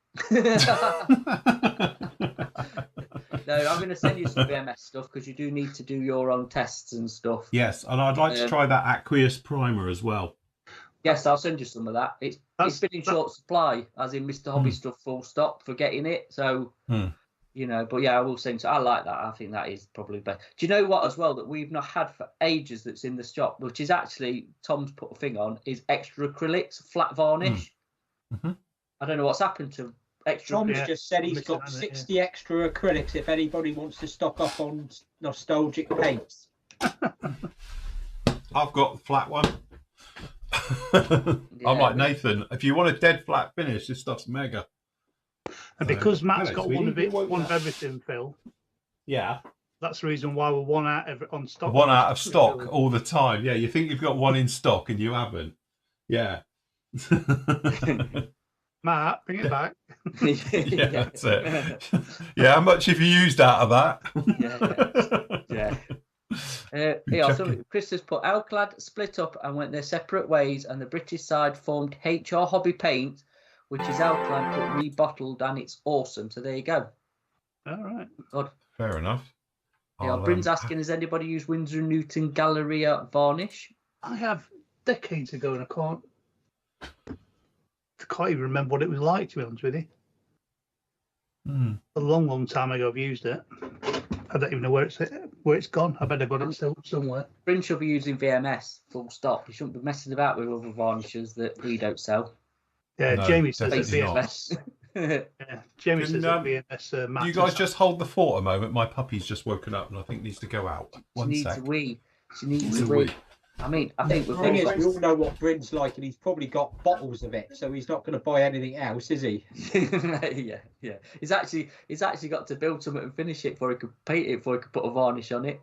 No, I'm going to send you some VMS stuff because you do need to do your own tests and stuff. Yes, and I'd like to try that aqueous primer as well. Yes, I'll send you some of that. It's been in short supply, as in Mr. Hobby stuff, full stop for getting it. So, you know, but yeah, I will send. I like that. I think that is probably best. Do you know what as well that we've not had for ages that's in the shop, which is actually Tom's put a thing on, is extra acrylics, flat varnish. I don't know what's happened to extra. Tom's just said he's got 60 extra acrylics if anybody wants to stock up on nostalgic paints. I've got the flat one. I'm like Nathan. If you want a dead flat finish, this stuff's mega. And because Matt's got one of everything, Phil. Yeah. That's the reason why we're one out of stock. One out of stock all the time. Yeah, you think you've got one in stock and you haven't. Yeah. Matt, bring it back. Yeah, that's it. Yeah, how much have you used out of that? Yeah. So Chris has put Alclad split up and went their separate ways, and the British side formed HR Hobby Paint, which is Alclad but rebottled, and it's awesome. So there you go. All right. Good. Fair enough. Yeah, Bryn's asking, has anybody used Winsor & Newton Galleria varnish? I have decades ago, and I can't even remember what it was like, to be honest with you. A long time ago I've used it. I don't even know where it's gone. I bet I've got it still somewhere. Bryn should be using VMS, full stop. You shouldn't be messing about with other varnishes that we don't sell. Yeah, no, Jamie says it's VMS. Yeah, Jamie says it's VMS. You guys just hold the fort a moment. My puppy's just woken up and I think needs to go out. One sec. She needs a wee. I mean, I think the thing is, we all know what Bryn's like, and he's probably got bottles of it, so he's not going to buy anything else, is he? Yeah. He's actually got to build something and finish it before he could paint it, before he could put a varnish on it.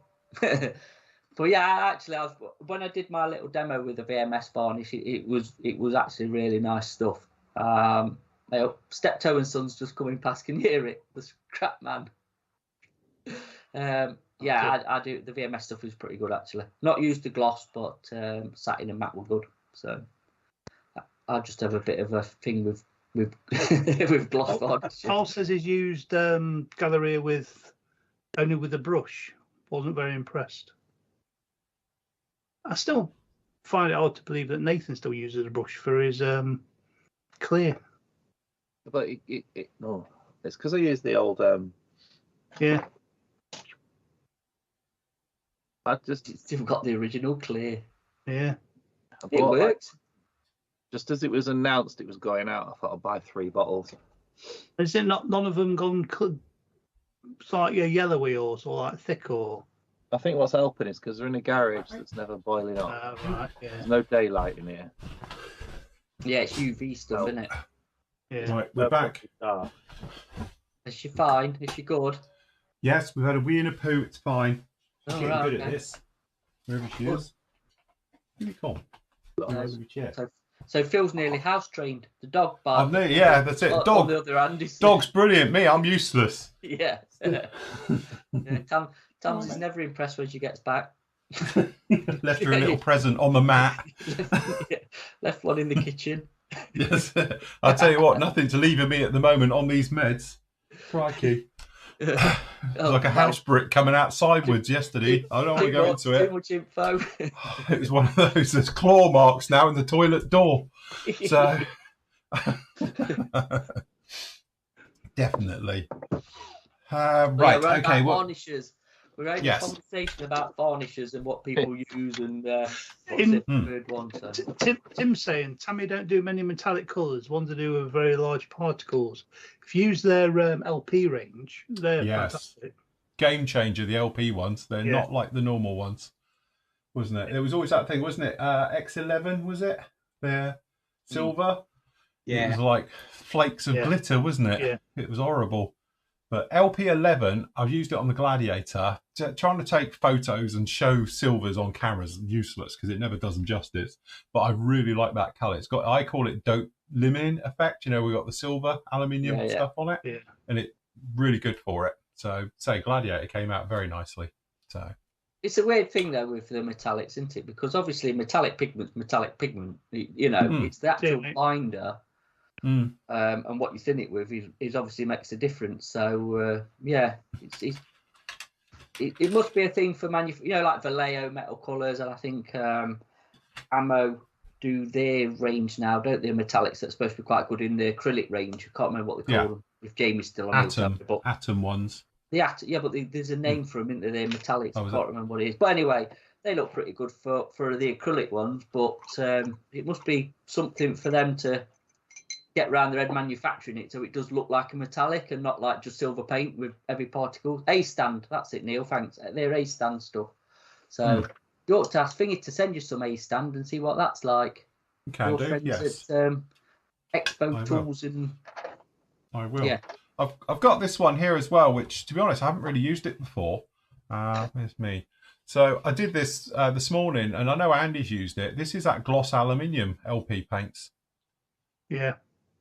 But yeah, actually, when I did my little demo with the VMS varnish, it was actually really nice stuff. Steptoe and Sons just coming past, can you hear it? The scrap man. Yeah, I do. The VMS stuff is pretty good, actually. Not used the gloss, but satin and matte were good. So I just have a bit of a thing with with gloss varnish. Paul says he's used Galleria only with a brush. Wasn't very impressed. I still find it hard to believe that Nathan still uses a brush for his clear. But no, it's because I use the old. Yeah. I just It's still got the original clear. Yeah. It works. Just as it was announced it was going out, I thought I'd buy 3 bottles. Is it not none of them gone like yellowy or like thick or? I think what's helping is because they're in a garage that's never boiling up. Right. Yeah. There's no daylight in here. Yeah, it's UV stuff, isn't it? Yeah. Right, we're back. Is she fine? Is she good? Yes, we've had a wee and a poo. It's fine. Oh, Getting right, good okay. at this. Wherever she is. Here you come. So Phil's nearly house trained. The dog Oh, bark. yeah, that's it. On Dog. the other hand, is Dog's brilliant. Me, I'm useless. yeah. Tom's is never impressed when she gets back. Left her a little present on the mat. Left one in the kitchen. Yes. I'll tell you what, nothing to leave me at the moment on these meds. Crikey. Like a house brick coming out sideways yesterday. I don't want to go into it. Too much info. It was one of those. There's claw marks now in the toilet door. So definitely. Right. Okay. Varnishes. We're having a conversation about varnishes and what people use and what's the third one. So. Tim's saying, Tammy don't do many metallic colours. Ones that do with very large particles. If you use their LP range, they're fantastic. Game changer, the LP ones. They're not like the normal ones, wasn't it? There was always that thing, wasn't it? X11, was it? They're silver. Yeah. It was like flakes of glitter, wasn't it? Yeah. It was horrible. But LP11, I've used it on the Gladiator. Trying to take photos and show silvers on cameras useless because it never does them justice. But I really like that colour. It's got, I call it dope limning effect. You know, we got the silver aluminium stuff on it, and it's really good for it. So, say Gladiator came out very nicely. So it's a weird thing though with the metallics, isn't it? Because obviously metallic pigment. You know, it's the actual binder. And what you thin it with is obviously makes a difference. So it must be a thing for like Vallejo metal colours, and I think Ammo do their range now, don't they? Metallics that's supposed to be quite good in the acrylic range. I can't remember what they call them. If Jamie's still on Atom ones. But there's a name for them, isn't there? They're metallics. I can't remember what it is. But anyway, they look pretty good for the acrylic ones. But it must be something for them to get around their head manufacturing it so it does look like a metallic and not like just silver paint with heavy particles. A-stand, that's it, Neil, thanks. They're A-stand stuff. So you ought to ask Thingy to send you some A-stand and see what that's like. Can do, yes. At Expo Tools and... I will. Yeah. I've got this one here as well, which, to be honest, I haven't really used it before. There's me. So I did this this morning, and I know Andy's used it. This is that gloss aluminium LP paints. Yeah.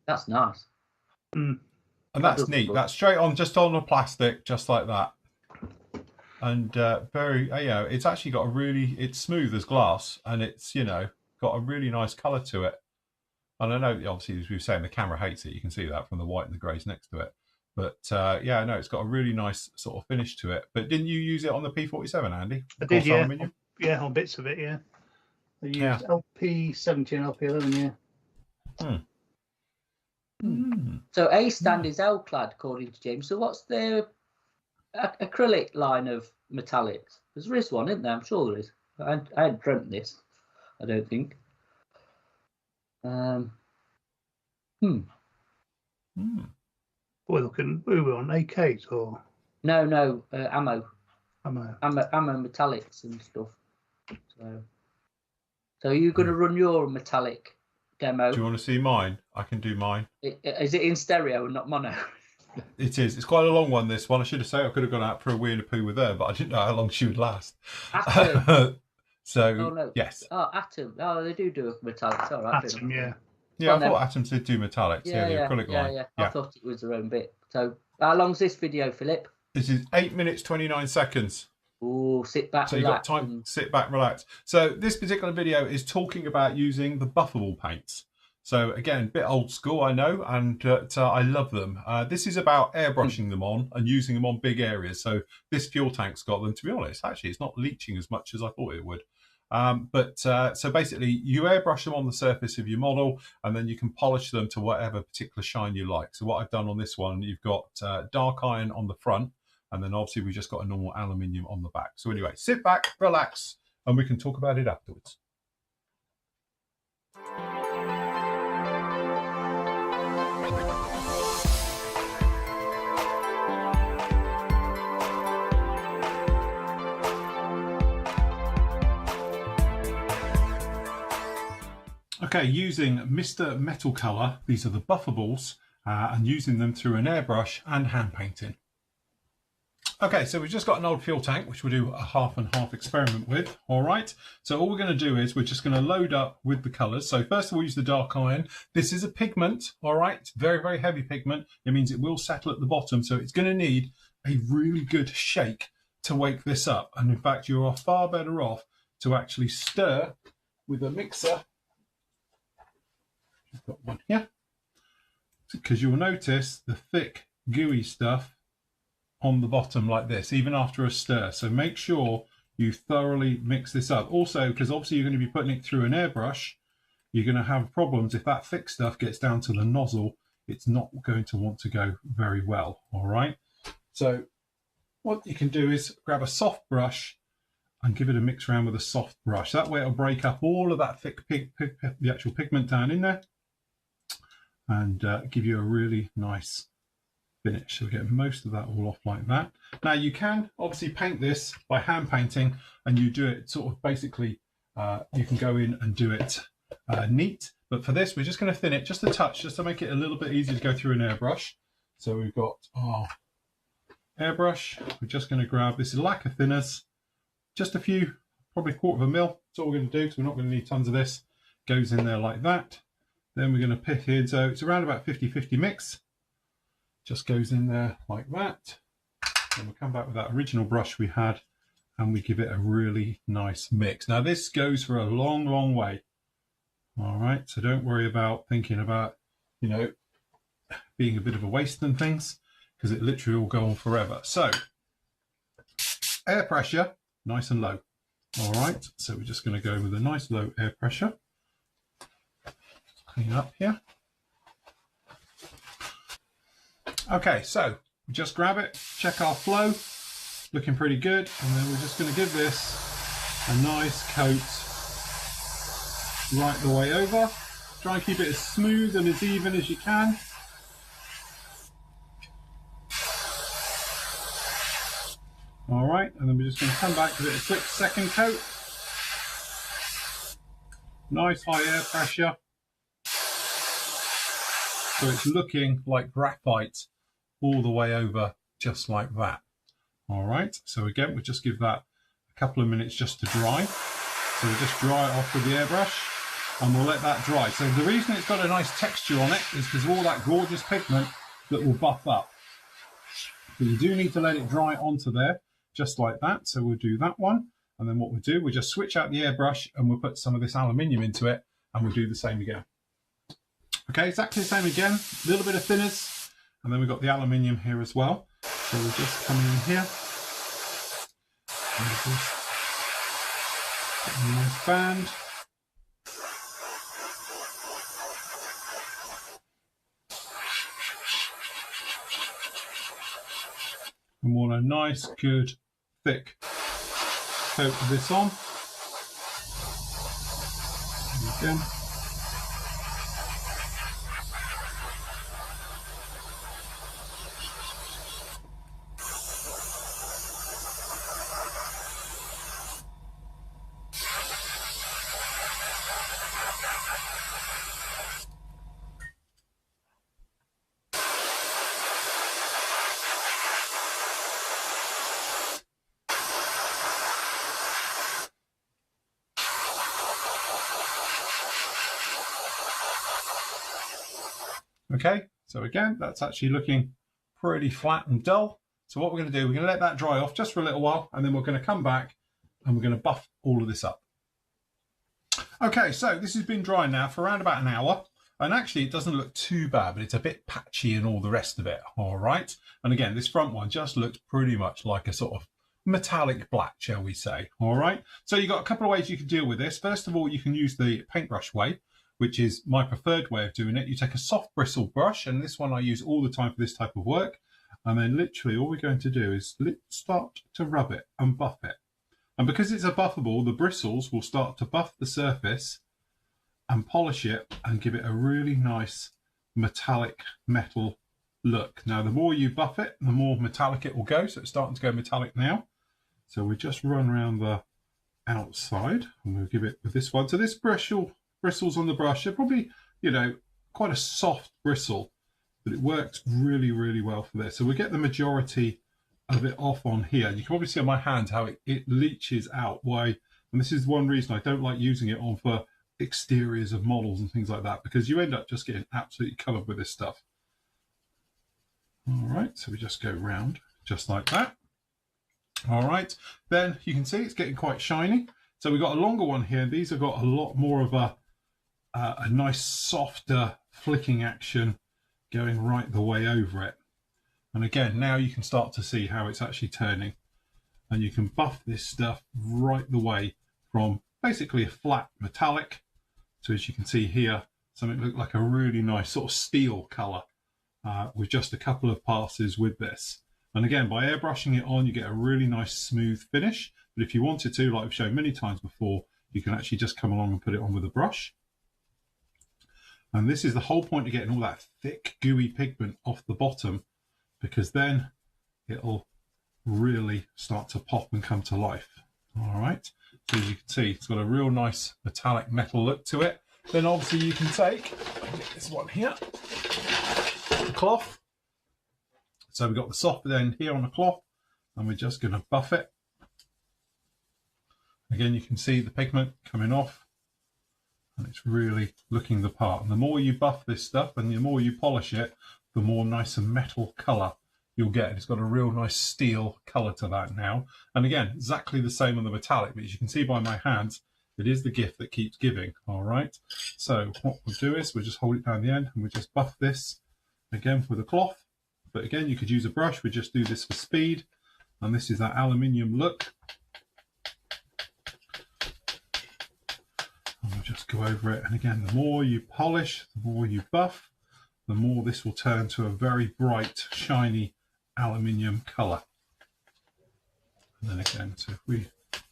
That's nice. And that's neat. That's straight on, just on the plastic, just like that. And very, it's actually got it's smooth as glass, and it's, got a really nice colour to it. And I know, obviously, as we were saying, the camera hates it. You can see that from the white and the greys next to it. But it's got a really nice sort of finish to it. But didn't you use it on the P47, Andy? I did, yeah. Aluminium? Yeah, on bits of it, yeah. I used LP70 and LP11, yeah. So A-stand is L-clad, according to James. So what's the acrylic line of metallics? There is one, isn't there? I'm sure there is. I hadn't dreamt this, I don't think. We're looking. We were on AKs or no ammo metallics and stuff. So are you going to run your metallic demo? Do you want to see mine? I can do mine. Is it in stereo and not mono? It is. It's quite a long one, this one. I should have said I could have gone out for a wee and a poo with her, but I didn't know how long she would last. Atom. Yes. Oh, Atom. Oh, they do metallics. All right. Atom, yeah. Yeah, I thought Atoms did do metallics. Yeah, the acrylic line. Yeah. I thought it was their own bit. So how long's this video, Philip? This is 8 minutes, 29 seconds. Oh, sit back, so relax. So you've got time, sit back, relax. So this particular video is talking about using the Buffable paints. So again, a bit old school, I know, and I love them. This is about airbrushing them on and using them on big areas. So this fuel tank's got them. To be honest, actually, it's not leaching as much as I thought it would. So basically you airbrush them on the surface of your model, and then you can polish them to whatever particular shine you like. So what I've done on this one, you've got dark iron on the front, and then obviously we've just got a normal aluminium on the back. So anyway, sit back, relax, and we can talk about it afterwards. Okay, using Mr. Metal Colour, these are the Buffables, and using them through an airbrush and hand painting. Okay, so we've just got an old fuel tank, which we'll do a half and half experiment with. All right, so all we're going to do is we're just going to load up with the colours. So first of all, use the dark iron. This is a pigment, all right, it's very, very heavy pigment. It means it will settle at the bottom, so it's going to need a really good shake to wake this up. And in fact, you are far better off to actually stir with a mixer. I've got one here, because you'll notice the thick, gooey stuff on the bottom like this, even after a stir. So make sure you thoroughly mix this up. Also, because obviously you're going to be putting it through an airbrush, you're going to have problems if that thick stuff gets down to the nozzle. It's not going to want to go very well. All right. So what you can do is grab a soft brush and give it a mix around with a soft brush. That way it'll break up all of that thick the actual pigment down in there, and give you a really nice finish. So we get most of that all off like that. Now you can obviously paint this by hand painting, and you do it sort of basically, you can go in and do it neat. But for this, we're just going to thin it just a touch, just to make it a little bit easier to go through an airbrush. So we've got our airbrush. We're just going to grab this lacquer thinners, just a few, probably 1/4 mil. That's all we're going to do, because we're not going to need tons of this. Goes in there like that. Then we're going to pick in, so it's around about 50-50 mix. Just goes in there like that. Then we'll come back with that original brush we had, and we give it a really nice mix. Now this goes for a long, long way. All right, so don't worry about thinking about, you know, being a bit of a waste and things, because it literally will go on forever. So air pressure, nice and low. All right, so we're just going to go with a nice low air pressure. Clean up here. Okay, so we just grab it, check our flow, looking pretty good, and then we're just going to give this a nice coat right the way over. Try and keep it as smooth and as even as you can. All right, and then we're just going to come back, give it a quick second coat. Nice high air pressure. So it's looking like graphite all the way over, just like that. All right, so again, we'll just give that a couple of minutes just to dry. So we'll just dry it off with the airbrush, and we'll let that dry. So the reason it's got a nice texture on it is because of all that gorgeous pigment that will buff up. But you do need to let it dry onto there, just like that. So we'll do that one, and then what we'll do, we'll just switch out the airbrush, and we'll put some of this aluminium into it, and we'll do the same again. Okay, exactly the same again, a little bit of thinners, and then we've got the aluminium here as well. So we're just coming in here, and just get a nice band. And we want a nice, good, thick coat of this on. And again. Okay, so again, that's actually looking pretty flat and dull. So what we're going to do, we're going to let that dry off just for a little while, and then we're going to come back and we're going to buff all of this up. Okay, so this has been drying now for around about an hour, and actually it doesn't look too bad, but it's a bit patchy and all the rest of it. All right, and again, this front one just looks pretty much like a sort of metallic black, shall we say. All right, so you've got a couple of ways you can deal with this. First of all, you can use the paintbrush way, which is my preferred way of doing it. You take a soft bristle brush, and this one I use all the time for this type of work, and then literally all we're going to do is start to rub it and buff it. And because it's a buffable, the bristles will start to buff the surface and polish it and give it a really nice metallic metal look. Now, the more you buff it, the more metallic it will go. So it's starting to go metallic now. So we just run around the outside, and we'll give it with this one. So this bristles on the brush, they're probably, you know, quite a soft bristle, but it works really, really well for this. So we get the majority of it off on here. You can probably see on my hand how it leaches out. Why? And this is one reason I don't like using it on for exteriors of models and things like that, because you end up just getting absolutely covered with this stuff. All right, so we just go round just like that. All right, then you can see it's getting quite shiny. So we've got a longer one here. These have got a lot more of a nice softer flicking action going right the way over it. And again, now you can start to see how it's actually turning, and you can buff this stuff right the way from basically a flat metallic to, as you can see here, something look like a really nice sort of steel color with just a couple of passes with this. And again, by airbrushing it on, you get a really nice smooth finish. But if you wanted to, like I've shown many times before, you can actually just come along and put it on with a brush. And this is the whole point of getting all that thick, gooey pigment off the bottom, because then it'll really start to pop and come to life. All right, so as you can see, it's got a real nice metallic metal look to it. Then obviously you can take, get this one here, the cloth. So we've got the soft end here on the cloth, and we're just going to buff it. Again, you can see the pigment coming off, and it's really looking the part. And the more you buff this stuff and the more you polish it, the more nice and metal colour you'll get. It's got a real nice steel colour to that now. And again, exactly the same on the metallic, but as you can see by my hands, it is the gift that keeps giving. All right, so what we'll do is we'll just hold it down the end, and we'll just buff this again with a cloth. But again, you could use a brush. We just do this for speed, and this is that aluminium look. And we'll just go over it. And again, the more you polish, the more you buff, the more this will turn to a very bright, shiny aluminium colour. And then again, so if we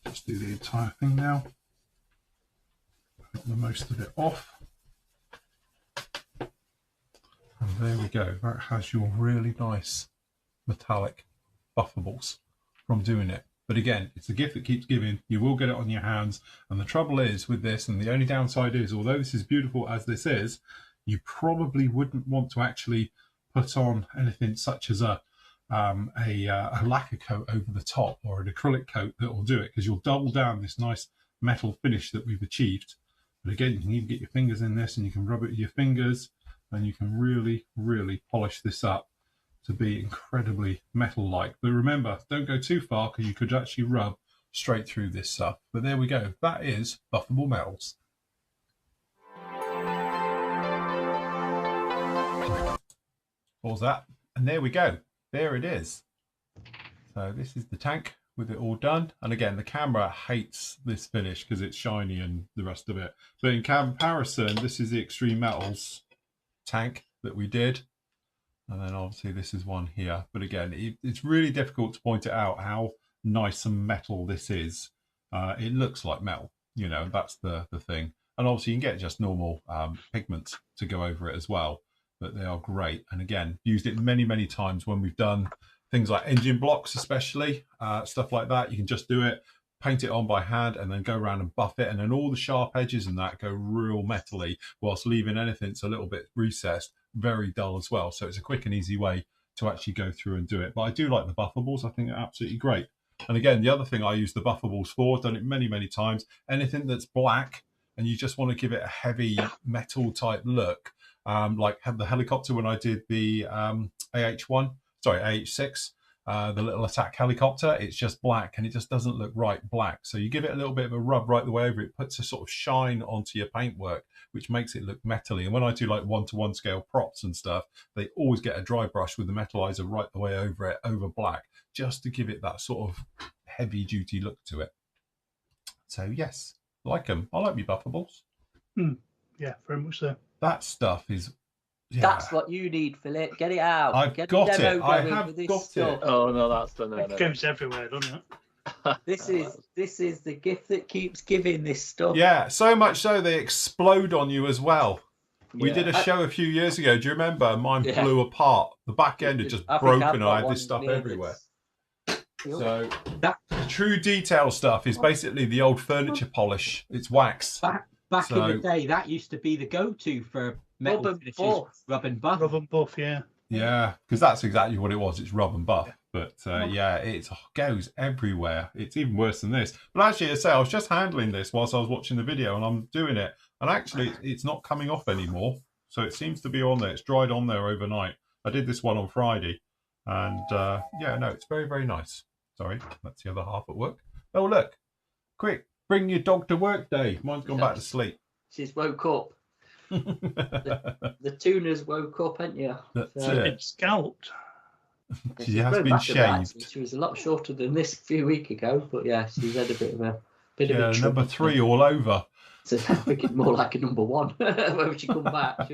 just do the entire thing now, got the most of it off. And there we go. That has your really nice metallic buffables from doing it. But again, it's a gift that keeps giving. You will get it on your hands. And the trouble is with this, and the only downside is, although this is beautiful as this is, you probably wouldn't want to actually put on anything such as a lacquer coat over the top, or an acrylic coat that will do it, because you'll double down this nice metal finish that we've achieved. But again, you can even get your fingers in this, and you can rub it with your fingers, and you can really, really polish this up to be incredibly metal-like. But remember, don't go too far, because you could actually rub straight through this stuff. But there we go. That is buffable metals. What was that? And there we go. There it is. So this is the tank with it all done. And again, the camera hates this finish because it's shiny and the rest of it. But in comparison, this is the Extreme Metals tank that we did. And then obviously this is one here. But again, it's really difficult to point it out how nice and metal this is. It looks like metal, you know, that's the thing. And obviously you can get just normal pigments to go over it as well. But they are great. And again, used it many, many times when we've done things like engine blocks, especially stuff like that. You can just do it, paint it on by hand, and then go around and buff it. And then all the sharp edges and that go real metally, whilst leaving anything that's a little bit recessed very dull as well. So it's a quick and easy way to actually go through and do it. But I do like the buffables. I think they're absolutely great. And again, the other thing I use the buffables for, I've done it many, many times, anything that's black and you just want to give it a heavy metal type look, like had the helicopter when I did the AH6, the little attack helicopter, it's just black and it just doesn't look right black. So you give it a little bit of a rub right the way over it, puts a sort of shine onto your paintwork, which makes it look metally. And when I do like 1-to-1 scale props and stuff, they always get a dry brush with the metalizer right the way over it, over black, just to give it that sort of heavy duty look to it. So yes, like them. I like me Buffables. Yeah, very much so. That stuff is. Yeah. That's what you need, Philip. Get it out. I've got it. I have got stuff. it. Oh no, that's done. It goes everywhere, doesn't it? This is the gift that keeps giving. This stuff. Yeah, so much so they explode on you as well. We did a show a few years ago. Do you remember? Mine blew apart. The back end had just broken. And I had this stuff everywhere. So that true detail stuff is basically the old furniture polish. It's wax. Back in the day, that used to be the go-to for metal finishes. Rub and buff. Rub and buff, yeah. Yeah, because that's exactly what it was. It's rub and buff. But it goes everywhere. It's even worse than this. But actually, I was just handling this whilst I was watching the video, and I'm doing it. And actually, it's not coming off anymore. So it seems to be on there. It's dried on there overnight. I did this one on Friday. And it's very, very nice. Sorry, that's the other half at work. Oh, look. Quick, bring your dog to work day. Mine's gone back to sleep. She's woke up. the tuna's woke up, ain't you? That's It's scalped. She has been shaved. She was a lot shorter than this a few weeks ago, but yeah, she's had a bit of a number 3 all over. So I think it's more like a number 1 when she come back.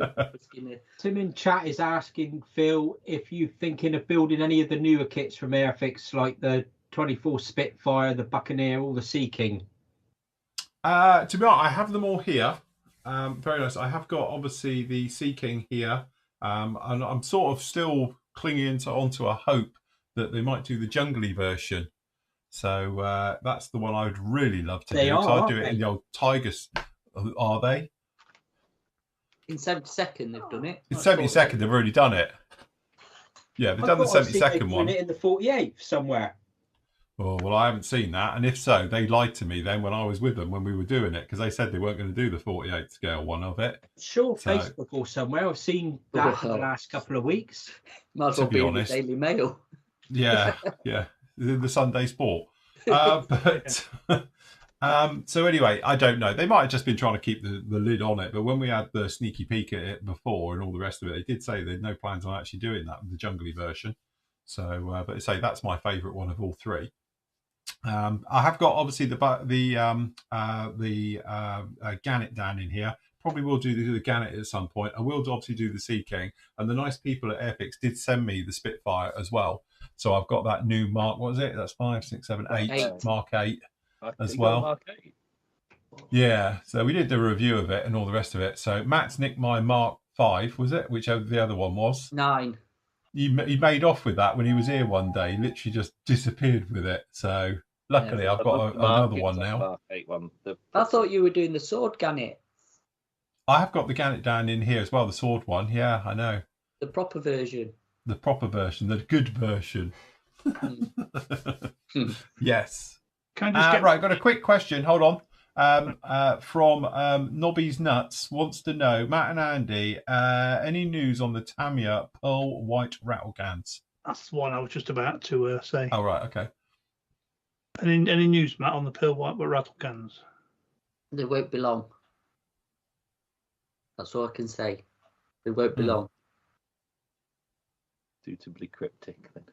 Tim in chat is asking Phil if you're thinking of building any of the newer kits from Airfix, like the 24 Spitfire, the Buccaneer, or the Sea King. To be honest, I have them all here. Very nice. I have got obviously the Sea King here, and I'm sort of still clinging onto a hope that they might do the jungly version. So that's the one I would really love to do. I'd do it in the old Tigers. Are they? In 72nd, they've done it. In 72nd, they've already done it. Yeah, they've done the 72nd one. It in the 48th somewhere. Oh, well, I haven't seen that. And if so, they lied to me then when I was with them when we were doing it, because they said they weren't going to do the 48 scale one of it. Sure, Facebook or somewhere. I've seen that for the last couple of weeks. Might as well be in the Daily Mail. Yeah, the Sunday Sport. So anyway, I don't know. They might have just been trying to keep the lid on it. But when we had the sneaky peek at it before and all the rest of it, they did say they had no plans on actually doing that with the jungly version. So, but say that's my favourite one of all 3. I have got obviously the Gannet down in here. Probably will do the Gannet at some point. I will obviously do the Sea King. And the nice people at Airfix did send me the Spitfire as well. So I've got that new Mark. What is it? That's 5, 6, 7, 8. Mark 8 as well. Mark 8. Yeah. So we did the review of it and all the rest of it. So Matt's nicked my Mark 5, was it? Whichever the other one was. 9. He made off with that when he was here one day. He literally just disappeared with it. So luckily, I've got another one now. I thought you were doing the sword Gannet. I have got the Gannet down in here as well, the sword one. Yeah, I know. The proper version. The proper version, the good version. Yes. Can I just get... Right, I've got a quick question. Hold on. From Nobby's Nuts wants to know, Matt and Andy, any news on the Tamiya Pearl White rattle cans? That's the one I was just about to say. Oh, right, okay. Any news, Matt, on the Pearl White rattle cans? They won't be long. That's all I can say. They won't be long. Suitably cryptic then.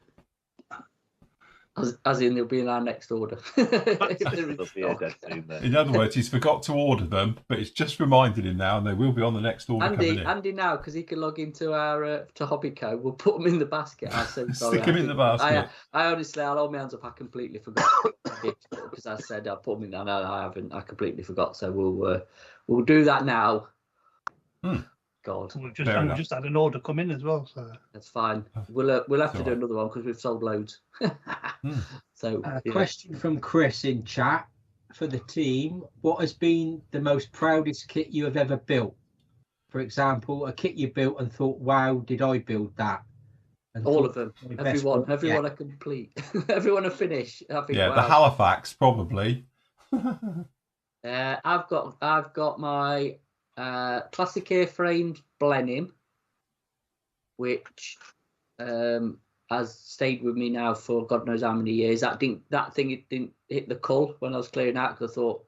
As in, they'll be in our next order. In other words, he's forgot to order them, but it's just reminded him now, and they will be on the next order. Andy now, because he can log into our to Hobbyco, we'll put them in the basket. I'm so sorry. Stick them in the basket. I honestly, I'll hold my hands up. I completely forgot because I said I'll put them in. No, I haven't. I completely forgot. So we'll do that now. God, we've just had an order come in as well, so that's fine. We'll have to do another one because we've sold loads. So question from Chris in chat for the team: what has been the most proudest kit you have ever built? For example, a kit you built and thought, "Wow, did I build that?" And all of them, everyone a complete, everyone a finish. I think, the Halifax probably. I've got my classic airframed Blenheim, which has stayed with me now for God knows how many years. It didn't hit the cull when I was clearing out because I thought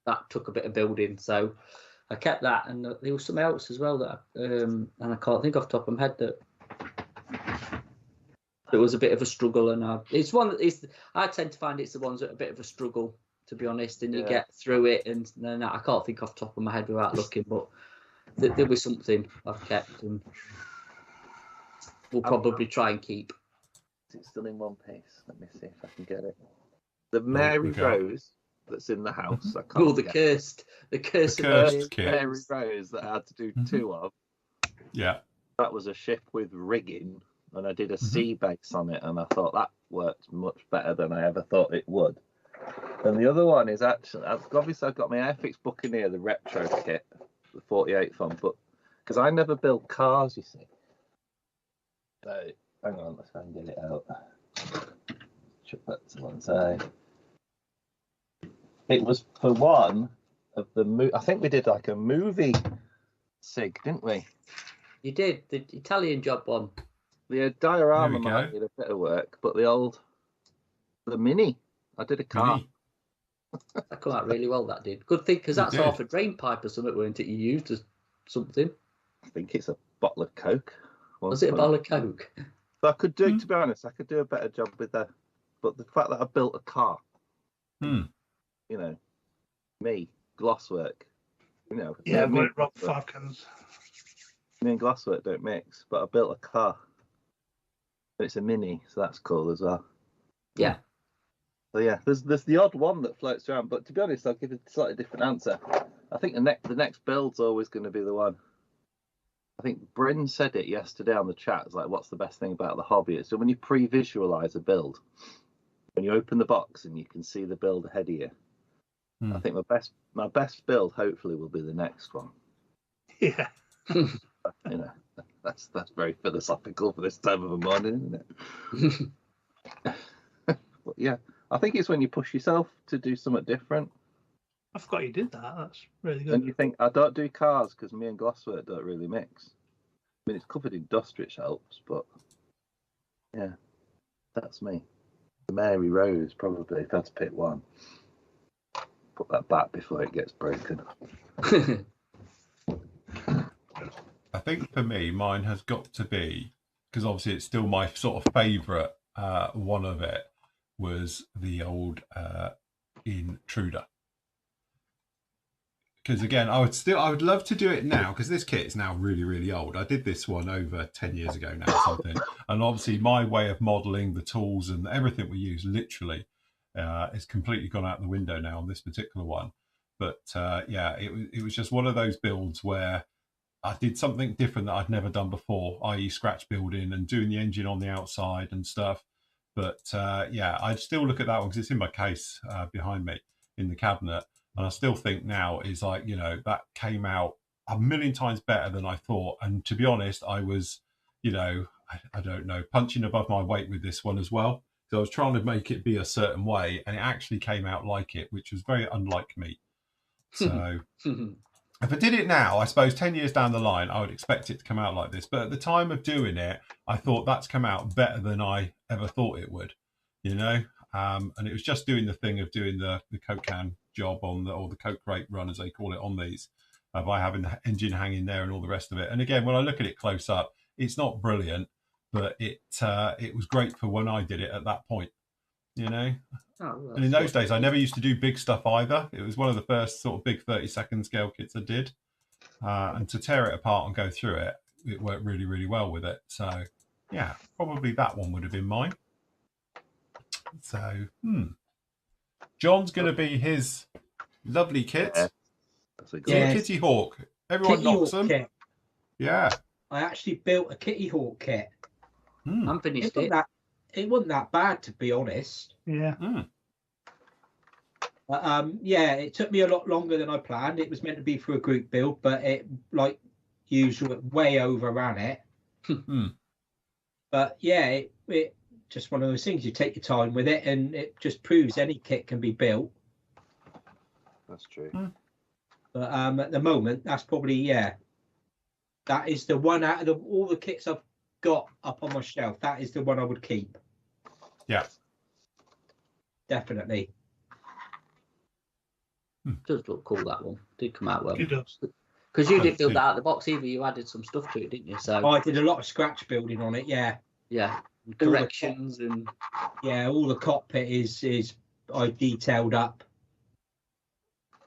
that took a bit of building. So I kept that, and there was something else as well that and I can't think off the top of my head that There was a bit of a struggle, and it's one that I tend to find it's the ones that are a bit of a struggle, to be honest, and you get through it, and then I can't think off the top of my head without looking, but there was something I've kept, and we'll probably try and keep. Is it still in one piece? Let me see if I can get it. The Mary Rose that's in the house. I can't the cursed kit. Mary Rose that I had to do 2 of. Yeah. That was a ship with rigging, and I did a sea base on it, and I thought that worked much better than I ever thought it would. And the other one is actually, obviously I've got my Airfix Buccaneer, the retro kit, the 48th one, but because I never build cars, you see. So hang on, let's try and get it out. Chuck that to one side. It was for one of the I think we did like a movie SIG, didn't we? You did the Italian job one. The diorama might need a bit of work, but the Mini, I did a car. That came out really well. That did. Good thing, because that's half a drain pipe or something, weren't it? You used as something. I think it's a bottle of Coke. Was it a bottle of Coke? But I could do, to be honest, I could do a better job with that. But the fact that I built a car, you know, glosswork, you know. Yeah, I've got it Rob Falcons. Me and glasswork don't mix, but I built a car. It's a Mini, so that's cool as well. Yeah. So yeah, there's the odd one that floats around, but to be honest, I'll give a slightly different answer. I think the next build's always going to be the one. I think Bryn said it yesterday on the chat. It's like, what's the best thing about the hobby? It's so when you pre-visualize a build, when you open the box and you can see the build ahead of you. I think my best build hopefully will be the next one. Yeah. You know, that's very philosophical for this time of the morning, isn't it? But yeah, I think it's when you push yourself to do something different. I forgot you did that. That's really good. And you think, I don't do cars because me and glasswork don't really mix. I mean, it's covered in dust, which helps, but yeah, that's me. The Mary Rose, probably, if I had to pick one. Put that back before it gets broken. I think for me, mine has got to be, because obviously it's still my sort of favourite one of it, was the old Intruder. Because again, I would love to do it now, because this kit is now really, really old. I did this one over 10 years ago now, something. And obviously my way of modelling the tools and everything we use literally is completely gone out the window now on this particular one. But yeah, it was just one of those builds where I did something different that I'd never done before, i.e. scratch building and doing the engine on the outside and stuff. But yeah, I'd still look at that one because it's in my case behind me in the cabinet. And I still think now is like, you know, that came out a million times better than I thought. And to be honest, I was, you know, I don't know, punching above my weight with this one as well. So I was trying to make it be a certain way and it actually came out like it, which was very unlike me. So if I did it now, I suppose 10 years down the line, I would expect it to come out like this. But at the time of doing it, I thought that's come out better than I ever thought it would, you know? And it was just doing the thing of doing the Coke can job on or the Coke crate run, as they call it, on these, by having the engine hanging there and all the rest of it. And again, when I look at it close up, it's not brilliant, but it was great for when I did it at that point, you know? Oh, and in those days, I never used to do big stuff either. It was one of the first sort of big 30-second scale kits I did. And to tear it apart and go through it, it worked really, really well with it. So, yeah, probably that one would have been mine. So, John's going to be his lovely kit. Yeah. Kitty Hawk. Everyone Kitty knocks Hawk them. Kit. Yeah. I actually built a Kitty Hawk kit. I finished it. It wasn't that bad, to be honest. Yeah. Yeah, it took me a lot longer than I planned. It was meant to be for a group build, but it, like usual, way overran it. But yeah, it just one of those things. You take your time with it, and it just proves any kit can be built. That's true. But at the moment, that's probably that is the one out of all the kits I've got up on my shelf. That is the one I would keep. Yeah, definitely. Does look cool, that one. Did come out well. It does. Because you didn't build that out of the box either. You added some stuff to it, didn't you? So I did a lot of scratch building on it. Yeah. Yeah. corrections and all the cockpit is I detailed up,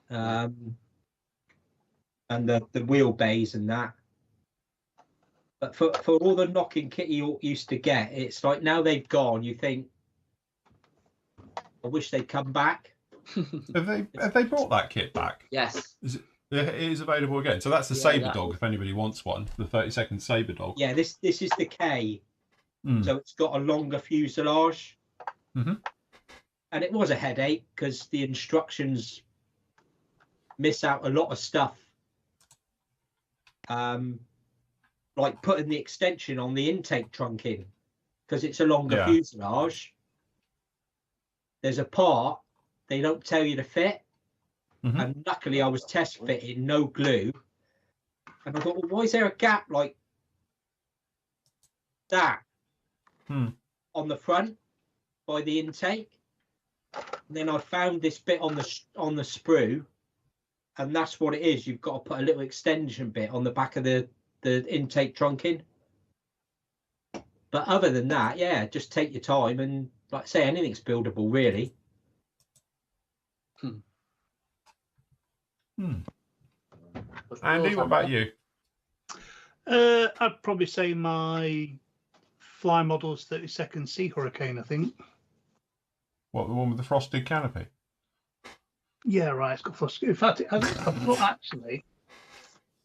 and the wheel bays and that. But for all the knocking kit you used to get, it's like now they've gone, you think, I wish they'd come back. Have they brought that kit back? Yes. It is available again. So that's the Sabre Dog, if anybody wants one, the 30-second Sabre Dog. Yeah, this is the K. So it's got a longer fuselage. Mm-hmm. And it was a headache because the instructions miss out a lot of stuff. Like putting the extension on the intake trunk in, because it's a longer fuselage. There's a part they don't tell you to fit. Mm-hmm. And luckily I was test fitting, no glue. And I thought, well, why is there a gap like that on the front by the intake? And then I found this bit on the sprue, and that's what it is. You've got to put a little extension bit on the back of the intake trunking. But other than that, just take your time, and like I say, anything's buildable really. Andy, what about you? I'd probably say my Fly Models 32nd Sea Hurricane, I think. What, the one with the frosted canopy? Yeah, right. It's got frosted. In fact, I thought actually,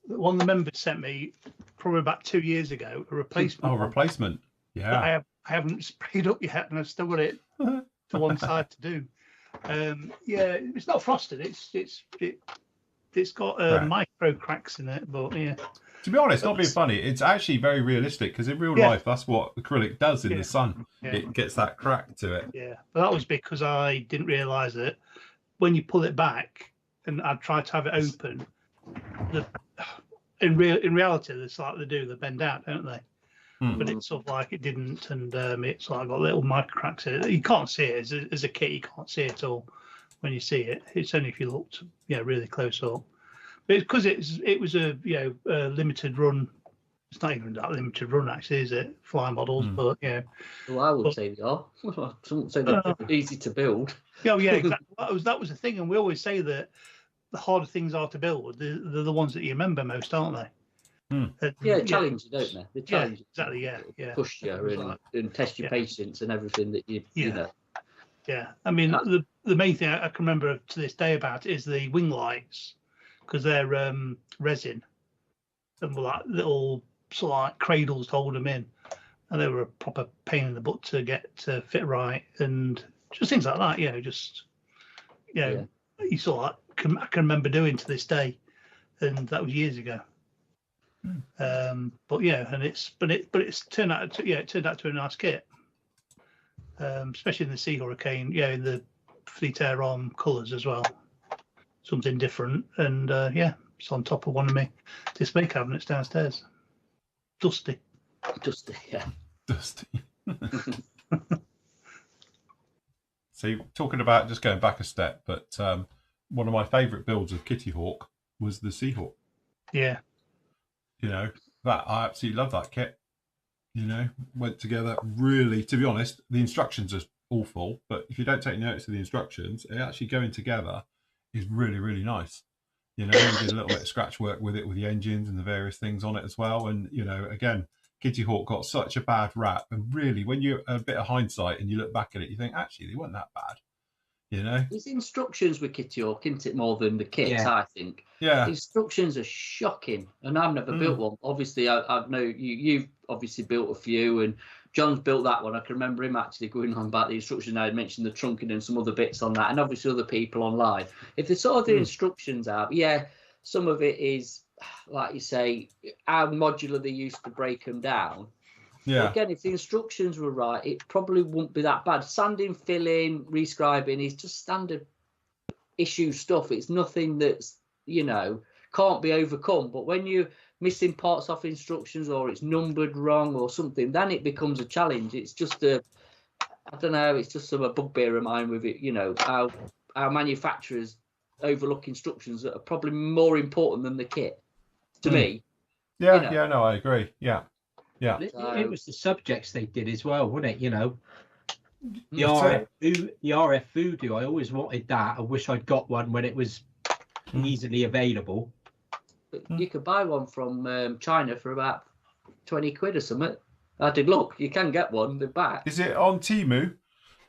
one of the members sent me probably about 2 years ago a replacement. Oh, replacement. Yeah. I haven't sprayed up yet, and I've still got it to one side to do. It's not frosted. It's got micro cracks in it, but yeah. To be honest, not being funny, it's actually very realistic, because in real life, that's what acrylic does in the sun. Yeah. It gets that crack to it. Yeah, but that was because I didn't realise that when you pull it back, and I tried to have it open, in reality, it's like they bend out, don't they? But it's sort of like it didn't, and it's like got little micro cracks in it. You can't see it as a kit. You can't see it at all when you see it. It's only if you looked, really close up. But because it was a limited run. It's not even that limited run, actually, is it? Fly Models, but yeah. Well, I would say they are. I wouldn't say they're easy to build. Yeah, exactly. That was the thing, and we always say that the harder things are to build, they're the ones that you remember most, aren't they? Challenge you, don't they? They challenge exactly. Yeah. Push you really, and test your patience and everything that you know. Yeah, I mean the main thing I can remember to this day about is the wing lights, because they're resin and like little sort of like cradles to hold them in, and they were a proper pain in the butt to get to fit right, and just things like that. You sort of I can remember doing to this day, and that was years ago. But it's turned out to a nice kit, especially in the Sea Hurricane. In the Fleet Air Arm colours as well, something different, and it's on top of one of my display cabinets downstairs. Dusty. Dusty. So talking about just going back a step, but one of my favourite builds of Kitty Hawk was the Seahawk. Yeah. That I absolutely love that kit. Went together really. To be honest, the instructions are awful, but if you don't take notice of the instructions, it actually going together is really, really nice. We did a little bit of scratch work with it, with the engines and the various things on it as well. And again, Kitty Hawk got such a bad rap, and really, when you a bit of hindsight and you look back at it, you think actually they weren't that bad. There's instructions with Kitty Hawk, isn't it, more than the kits? I think. Yeah. The instructions are shocking, and I've never built one. Obviously, I know you've obviously built a few, and John's built that one. I can remember him actually going on about the instructions. I had mentioned the trunking and some other bits on that, and obviously other people online. If they sort of the instructions out, some of it is, like you say, how modular they used to break them down. Yeah. But again, if the instructions were right, it probably wouldn't be that bad. Sanding, filling, rescribing is just standard issue stuff. It's nothing that's, can't be overcome. But when you're missing parts off instructions, or it's numbered wrong or something, then it becomes a challenge. It's just I don't know, it's just a bugbear of mine with it, how manufacturers overlook instructions that are probably more important than the kit, to me. Yeah, no, I agree. Yeah. Yeah. It was the subjects they did as well, wasn't it? You know, the RF voodoo. I always wanted that. I wish I'd got one when it was easily available. You could buy one from China for about 20 quid or something. I did look. You can get one. They're back. Is it on Temu?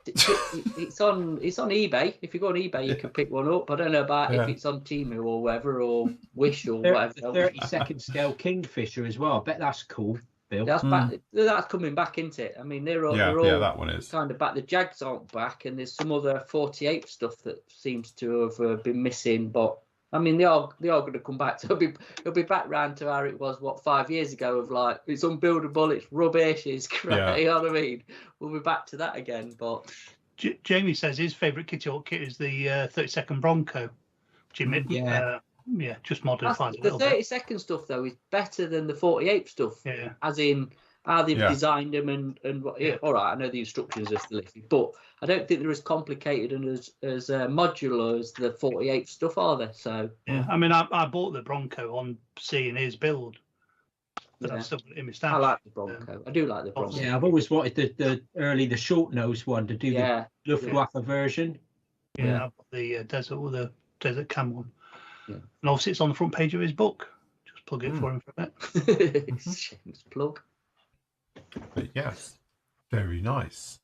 It's on eBay. If you go on eBay, you can pick one up. I don't know about if it's on Temu or whatever, or Wish or whatever. The 32nd scale Kingfisher as well. I bet that's cool, Bill. That's back. That's coming back into it. I mean, they're all that one is kind of back. The Jags aren't back, and there's some other 48 stuff that seems to have been missing. But I mean, they are going to come back. So it'll be back round to how it was 5 years ago of like it's unbuildable, it's rubbish, it's crap. You know what I mean? We'll be back to that again. But Jamie says his favourite Kitty Hawk kit is the 32nd Bronco. Jimmy, just modified. The 32nd stuff though is better than the 48 stuff. Yeah, as in how they've designed them and what. Yeah, all right, I know the instructions are still iffy, but I don't think they're as complicated and as modular as the 48 stuff, are they? So yeah, I mean, I bought the Bronco on seeing his build, but I still put it in my stash. I like the Bronco. I do like the Bronco. Yeah, I've always wanted the short nose one to do the Luftwaffe version. Yeah, I've got the desert cam one. Yeah. And obviously it's on the front page of his book. Just plug it for him for a bit. Shameless plug. But yes, very nice.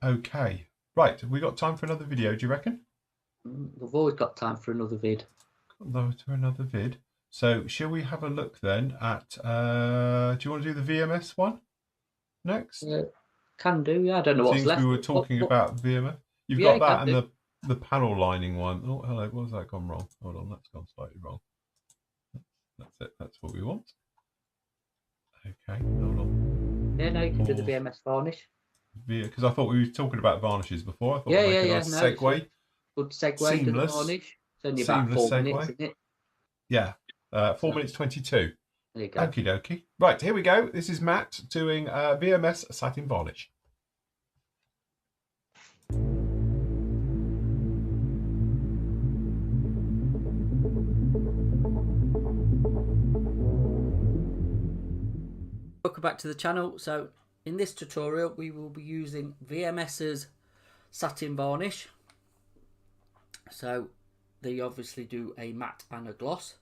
Okay. Right, have we got time for another video, do you reckon? We've always got time for another vid. So shall we have a look then at, do you want to do the VMS one next? Can do, yeah. I don't know what's left. We were talking about VMS. You've got that and the panel lining one. Oh, hello, what's that gone wrong? Hold on, that's gone slightly wrong. That's it, that's what we want. Okay, hold on. Yeah, no, you can do the VMS varnish. Because I thought we were talking about varnishes before. I thought we'd make a nice segue. Good segue to the varnish. It's only about 4 minutes, isn't it? Yeah, 4 minutes 22. There you go. Okie dokie. Right, here we go. This is Matt doing VMS satin varnish. Welcome back to the channel. So in this tutorial we will be using VMS's satin varnish. So they obviously do a matte and a gloss,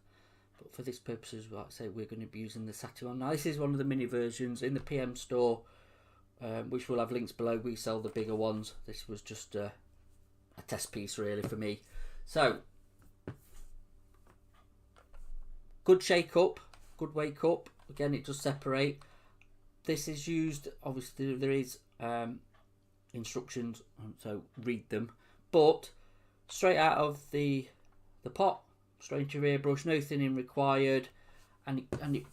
but for this purposes, like I say, we're going to be using the satin one. Now this is one of the mini versions in the PM store, which will have links below. We sell the bigger ones. This was just a test piece really for me. So good shake up, good wake up. Again, it does separate. This is used, obviously there is instructions, so read them, but straight out of the pot, straight into your airbrush, no thinning required, and it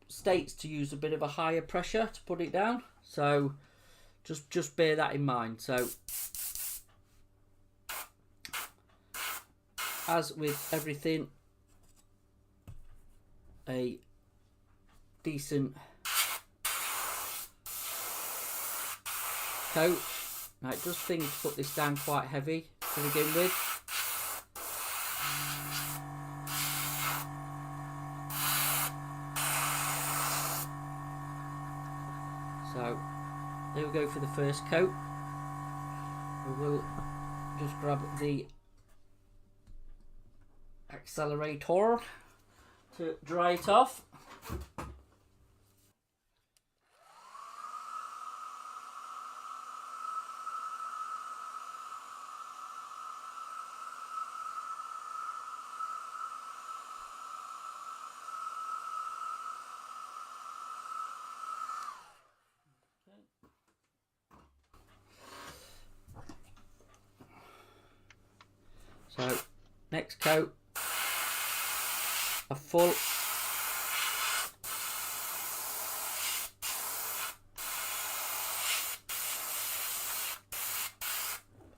states to use a bit of a higher pressure to put it down, so just bear that in mind. So as with everything, a decent coat. Now it does thing to put this down quite heavy to begin with. So there we go for the first coat. We will just grab the accelerator to dry it off. So next coat, a full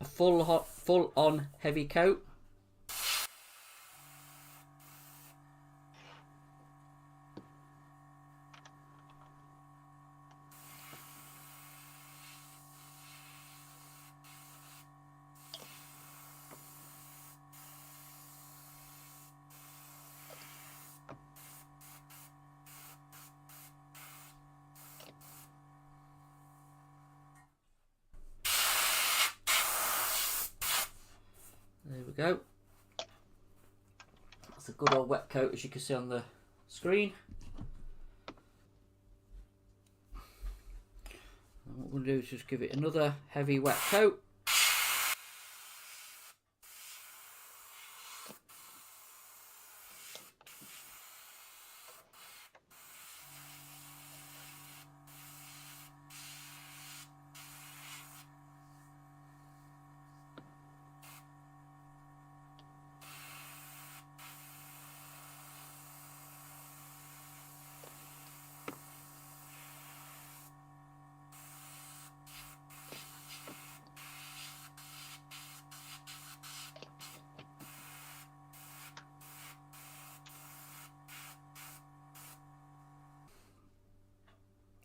full on heavy coat. there we go. That's a good old wet coat, as you can see on the screen. And what we'll do is just give it another heavy wet coat.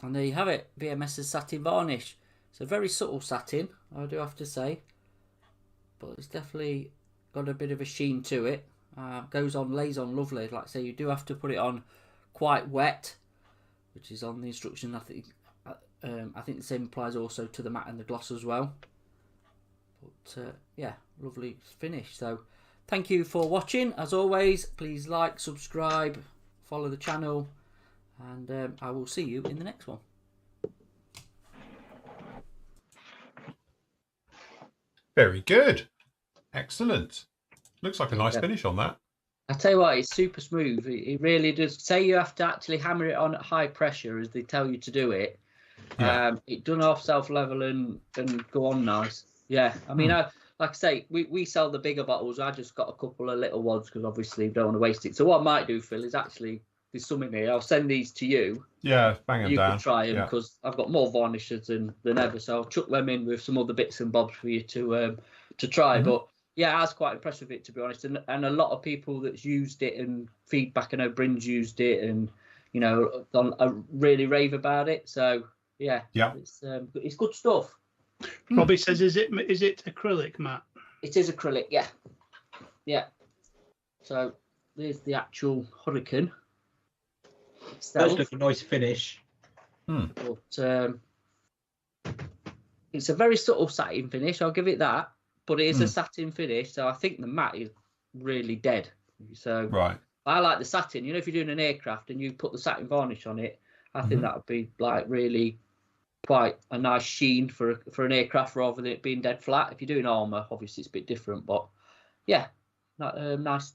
And there you have it, VMS's satin varnish. It's a very subtle satin, I do have to say, but it's definitely got a bit of a sheen to it. Lays on lovely. Like I say, you do have to put it on quite wet, which is on the instruction. I think the same applies also to the matte and the gloss as well. But yeah, lovely finish. So thank you for watching. As always, please like, subscribe, follow the channel. And I will see you in the next one. Very good. Excellent. Looks like a nice finish on that. I tell you what, it's super smooth. It really does. Say you have to actually hammer it on at high pressure as they tell you to do it. Yeah. It done off self-level and go on nice. Yeah, I mean, like I say, we sell the bigger bottles. I just got a couple of little ones because obviously we don't want to waste it. So what I might do, Phil, is actually... There's some in here. I'll send these to you. Yeah, bang them down. You can try them because I've got more varnishes than ever. So I'll chuck them in with some other bits and bobs for you to try. But yeah, I was quite impressed with it, to be honest. And a lot of people that's used it and feedback. I know Bryn's used it and I really rave about it. So yeah, it's good stuff. Robbie says, is it acrylic, Matt? It is acrylic. Yeah. So there's the actual Hurricane. Does look a nice finish. But it's a very subtle satin finish, I'll give it that. But it is a satin finish, so I think the matte is really dead. So I like the satin. If you're doing an aircraft and you put the satin varnish on it, I think that would be like really quite a nice sheen for an aircraft rather than it being dead flat. If you're doing armour, obviously it's a bit different, but yeah, nice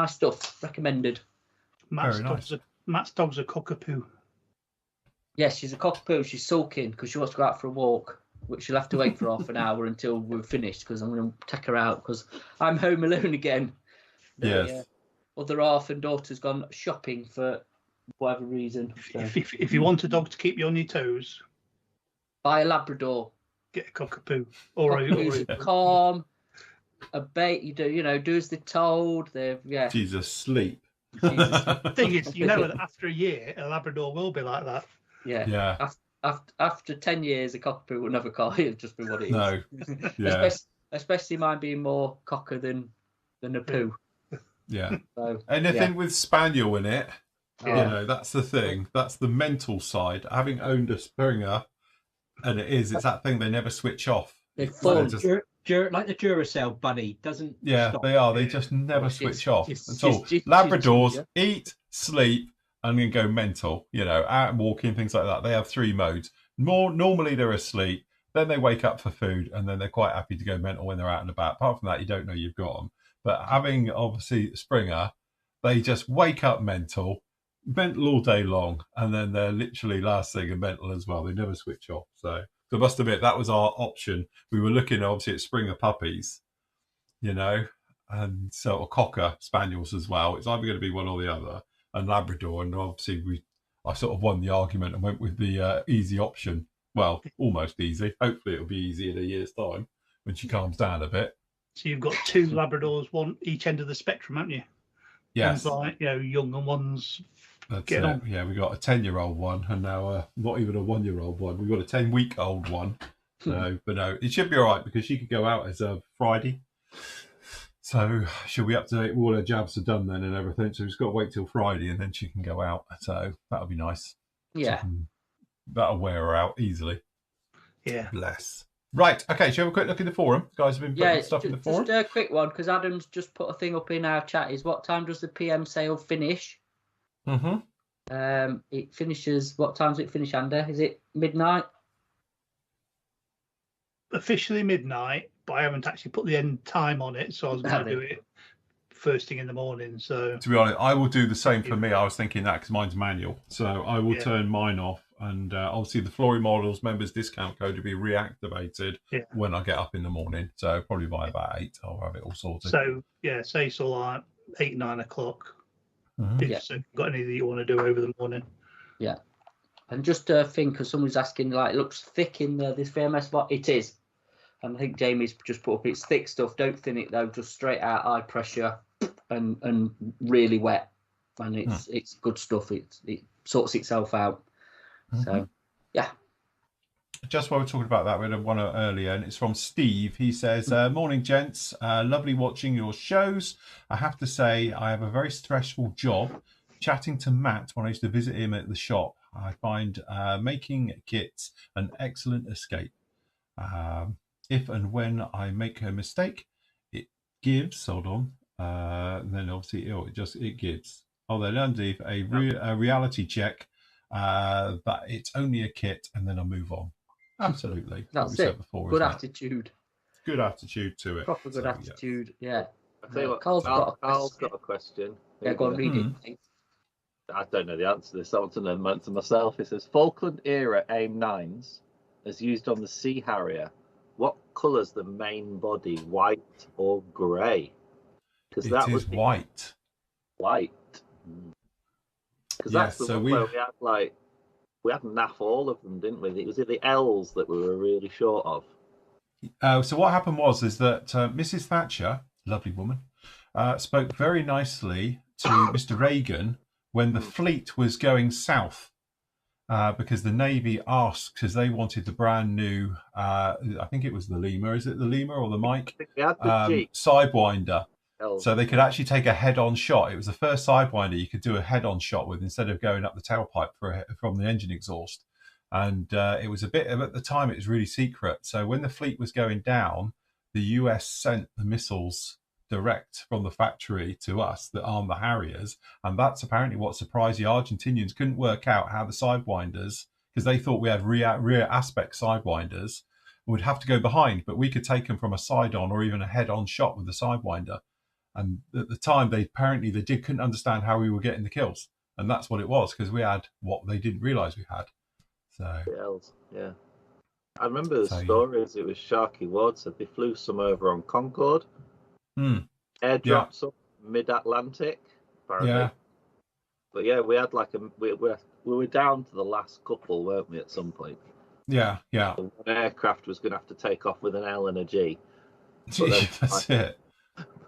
stuff. Recommended. Matt's dog's a cockapoo. Yes, she's a cockapoo. She's sulking because she wants to go out for a walk, which she'll have to wait for half an hour until we're finished because I'm going to take her out because I'm home alone again. Yes. Other half and daughter's gone shopping for whatever reason. So. If you want a dog to keep you on your toes, buy a Labrador. Get a cockapoo. Cockapoo's calm. A bait. You do as they're told. Jesus, sleep. The thing is, that after a year, a Labrador will be like that. Yeah. After 10 years, a cockapoo will never call. It'll just be what it is. No. Yeah. Especially mine being more cocker than a poo. Yeah. So, anything with spaniel in it, that's the thing. That's the mental side. Having owned a Springer, and it's that thing they never switch off. They're fun. Like the Duracell bunny doesn't stop. They are. They just never switch off at all. Labradors eat, sleep, and then go mental. Out and walking, things like that. They have 3 modes. Normally they're asleep, then they wake up for food, and then they're quite happy to go mental when they're out and about. Apart from that, you don't know you've got them. But having obviously Springer, they just wake up mental all day long, and then they're literally last thing mental as well. They never switch off. So I must admit, that was our option. We were looking obviously at Springer puppies, and sort of Cocker Spaniels as well. It's either going to be one or the other, and Labrador. And obviously I sort of won the argument and went with the easy option. Well, almost easy. Hopefully it'll be easy in a year's time when she calms down a bit. So you've got 2 Labradors, one each end of the spectrum, haven't you? Yes. One's like, young and one's getting on. Yeah, we got a 10-year-old one and now not even a 1-year-old one. We've got a 10-week-old one. So, but no, it should be all right because she could go out as a Friday. So she'll be up to date. All her jabs are done then and everything. So she's got to wait till Friday and then she can go out. So that'll be nice. Yeah. That'll wear her out easily. Yeah. Bless. Right. Okay. Shall we have a quick look in the forum? The guys have been putting stuff in the forum. Just a quick one, because Adam's just put a thing up in our chat. Is what time does the PM sale finish? It finishes. What time does it finish, Andy? Is it midnight? Officially midnight, but I haven't actually put the end time on it, so I was going to do it first thing in the morning. So to be honest, I will do the same for me. I was thinking that because mine's manual, so I will turn mine off, and obviously the Flory Models members discount code will be reactivated when I get up in the morning. So probably by about 8, I'll have it all sorted. So say so like 8, 9 o'clock. If you've got anything that you want to do over the morning. Yeah, and just to think, because someone's asking, like, it looks thick in this VMS spot. It is. And I think Jamie's just put up, it's thick stuff. Don't thin it though, just straight out, high pressure, and really wet. And it's good stuff. It sorts itself out. So, yeah. Just while we're talking about that, we had one earlier, and it's from Steve. He says, morning, gents. Lovely watching your shows. I have to say, I have a very stressful job. Chatting to Matt when I used to visit him at the shop, I find making kits an excellent escape. If and when I make a mistake, it gives. Hold on. Then obviously, it gives. Oh, then underneath a reality check. But it's only a kit, and then I move on. Absolutely. That's it. Before, good attitude. Good attitude to it. Proper good attitude. Yeah. I tell you what, Carl's got a question. Yeah, go on, read it. I don't know the answer to this. I want to know the answer myself. It says Falkland era AIM 9s as used on the Sea Harrier. What colour's the main body, white or grey? Because that was white. White. Because that's the one where we had naff all of them, didn't we? Was it the L's that we were really short of? So what happened was that Mrs. Thatcher, lovely woman, spoke very nicely to Mr. Reagan when the fleet was going south. Because the Navy asked, because they wanted the brand new, I think it was the Lemur. Is it the Lemur or the Mike? I think we had the Sidewinder. So they could actually take a head-on shot. It was the first Sidewinder you could do a head-on shot with instead of going up the tailpipe from the engine exhaust. And it was at the time, it was really secret. So when the fleet was going down, the US sent the missiles direct from the factory to us that armed the Harriers, and that's apparently what surprised the Argentinians. Couldn't work out how the Sidewinders, because they thought we had rear aspect Sidewinders, would have to go behind, but we could take them from a side-on or even a head-on shot with the Sidewinder. And at the time, they couldn't understand how we were getting the kills, and that's what it was, because we had what they didn't realise we had. So yeah, I remember the stories. It was Sharky Ward said they flew some over on Concorde. Airdrops up mid-Atlantic, apparently. Yeah. But yeah, we had we were down to the last couple, weren't we, at some point? Yeah. So one aircraft was going to have to take off with an L and a G. That's it.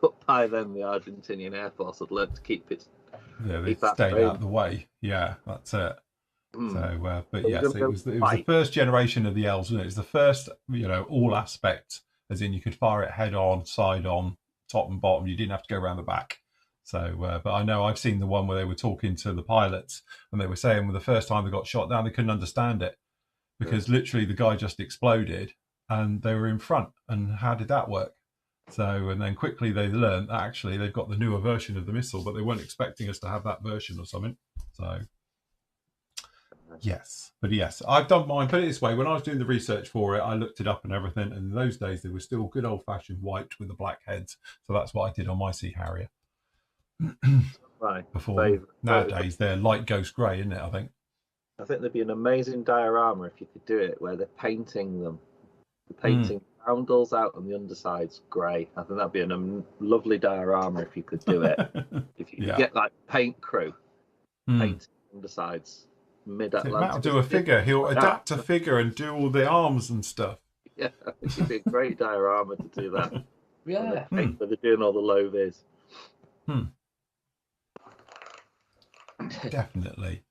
But by then, the Argentinian Air Force had learned to keep it. Yeah, they stayed out of the way. Yeah, that's it. So, but yes, it was the first generation of the L's, wasn't it? It was the first, all aspect, as in you could fire it head on, side on, top and bottom. You didn't have to go around the back. So, but I know I've seen the one where they were talking to the pilots and they were saying, the first time they got shot down, they couldn't understand it because literally the guy just exploded and they were in front. And how did that work? So, and then quickly they learned that actually they've got the newer version of the missile, but they weren't expecting us to have that version or something. So, yes, I've done mine. Put it this way: when I was doing the research for it, I looked it up and everything. And in those days, they were still good old-fashioned white with the black heads. So that's what I did on my Sea Harrier. Right. Before nowadays, they're light ghost grey, isn't it? I think there'd be an amazing diorama if you could do it, where they're painting them. The painting roundels out and the underside's grey. I think that'd be a lovely diorama if you could do it. If you could get paint crew painting undersides. Mid-Atlantic. Matt will do a figure. He'll adapt a figure and do all the arms and stuff. Yeah, I think it'd be a great diorama to do that. Yeah. Where they're doing all the low vis. Definitely.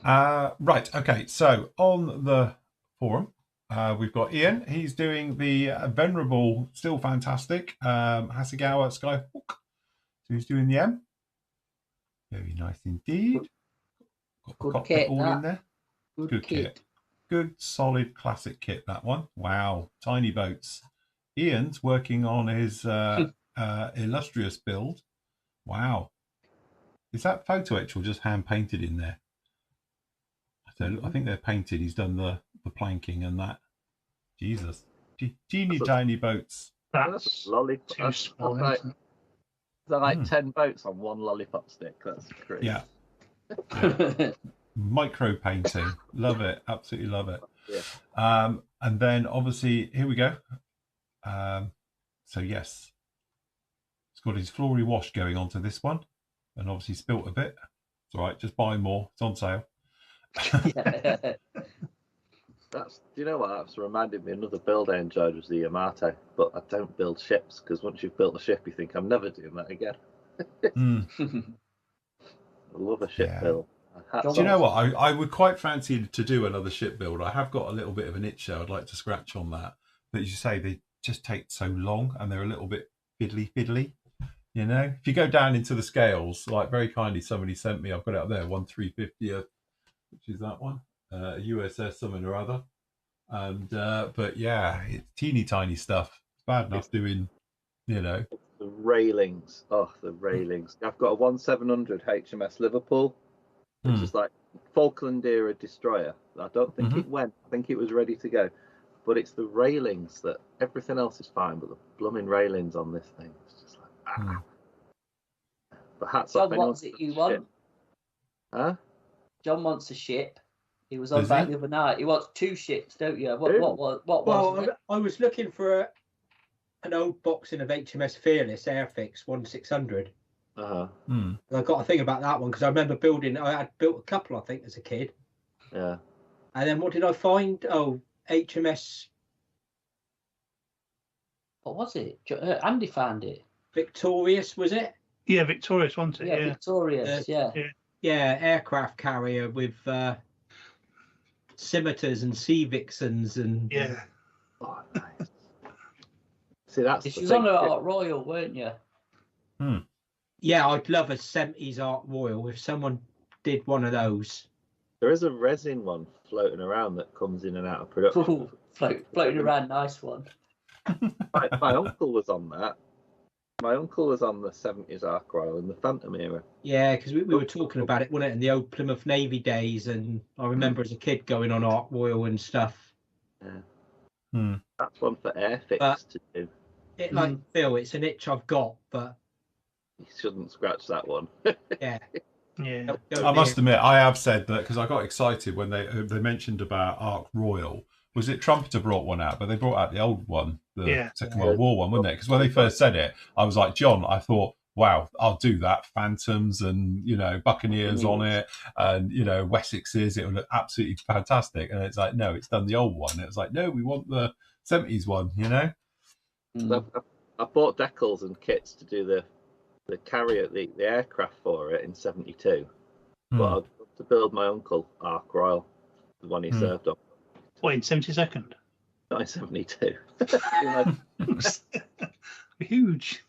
Right. Okay. So on the forum, we've got Ian. He's doing the venerable, still fantastic Hasegawa Skyhawk. So he's doing the M. Very nice indeed. Good kit, all in there. Good kit. good, solid, classic kit, that one. Wow, tiny boats. Ian's working on his illustrious build. Wow. Is that photo etch or just hand painted in there? So I think they're painted. He's done the planking and that. Jesus. Teeny tiny boats. That's lollipop. too small, isn't it? They're like 10 boats on one lollipop stick. That's crazy. Yeah. Micro painting. Love it. Absolutely love it. Yeah. And then obviously, here we go. So yes, it's got his Flory wash going onto this one, and obviously spilt a bit. It's all right, just buy more. It's on sale. Do you know what? That's reminded me of another build I enjoyed was the Yamato, but I don't build ships because once you've built a ship, you think I'm never doing that again. I love a ship build. Do you know what? I would quite fancy to do another ship build. I have got a little bit of an itch there. I'd like to scratch on that. But as you say, they just take so long and they're a little bit fiddly. You know, if you go down into the scales, like very kindly somebody sent me, I've got it up there, 1/350th, which is that one, USS something or other. And but yeah, it's teeny tiny stuff. It's bad enough doing, you know. The railings. Oh, the railings. I've got a 1700 HMS Liverpool, which is like Falkland era destroyer. I don't think it went. I think it was ready to go. But it's the railings that everything else is fine, but the blooming railings on this thing, it's just like But hats off. John wants it, you want? Huh? John wants a ship. He was on back the other night. He wants 2 ships, don't you? What was it? I was looking for an old boxing of HMS Fearless Airfix 1600. Uh-huh. I got to think about that one because I remember I had built a couple, I think, as a kid. Yeah. And then what did I find? Oh, HMS. What was it? Andy found it. Victorious, was it? Yeah, Victorious, wasn't it? Yeah, Victorious, Yeah, aircraft carrier with scimitars and sea vixens and... Yeah. Oh, nice. See, that's you was on an Art Royal, weren't you? Yeah, I'd love a 70s Art Royal if someone did one of those. There is a resin one floating around that comes in and out of production. Ooh, floating around, nice one. My uncle was on that. My uncle was on the 70s Ark Royal in the Phantom era. Yeah, because we were talking about it, wasn't it, in the old Plymouth Navy days, and I remember as a kid going on Ark Royal and stuff. Yeah. That's one for Airfix to do. Like Phil, it's an itch I've got, but you shouldn't scratch that one. Yeah. I must admit, I have said that because I got excited when they mentioned about Ark Royal. Was it Trumpeter brought one out, but they brought out the old one, the Second World War one, wasn't it? Because when they first said it, I was like, John, I thought, wow, I'll do that. Phantoms and, you know, Buccaneers on it and, you know, Wessexes. It would look absolutely fantastic. And it's like, no, it's done the old one. It was like, no, we want the 70s one, you know? I bought decals and kits to do the carrier, the aircraft for it in 72. But I'd love to build my uncle Ark Royal, the one he served on. What, in 72nd? Not in 72. Huge.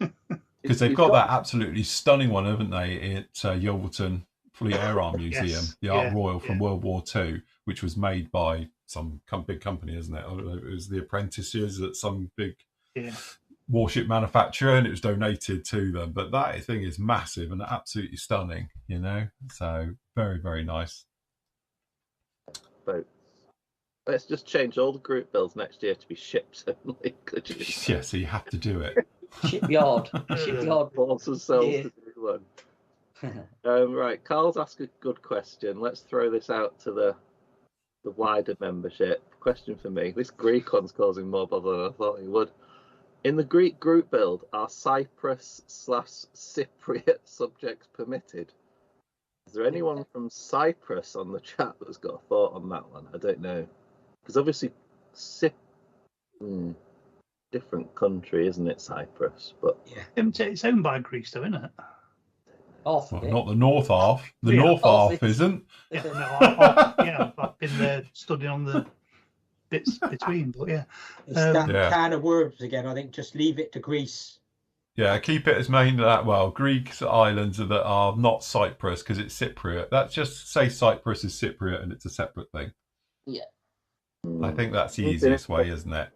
Because they've got that absolutely stunning one, haven't they, at Yeovilton Fleet Air Arm Museum, the Ark Royal from World War II, which was made by some big company, isn't it? It was the apprentices at some big warship manufacturer, and it was donated to them. But that thing is massive and absolutely stunning, you know? So very, very nice. But let's just change all the group builds next year to be ships only. Yeah, so you have to do it. Shipyard. Balls and cells to do one. Right, Carl's asked a good question. Let's throw this out to the wider membership. Question for me. This Greek one's causing more bother than I thought it would. In the Greek group build, are Cyprus/Cypriot subjects permitted? Is there anyone from Cyprus on the chat that's got a thought on that one? I don't know. Because obviously, different country, isn't it, Cyprus? But it's owned by Greece, though, isn't it? Well, not the north half. The north half isn't. I've been there studying on the bits between, but it's that can of worms again. I think just leave it to Greece. Yeah, keep it as main Greek islands that are not Cyprus because it's Cypriot. That's just say Cyprus is Cypriot and it's a separate thing. Yeah. I think that's the easiest way, isn't it?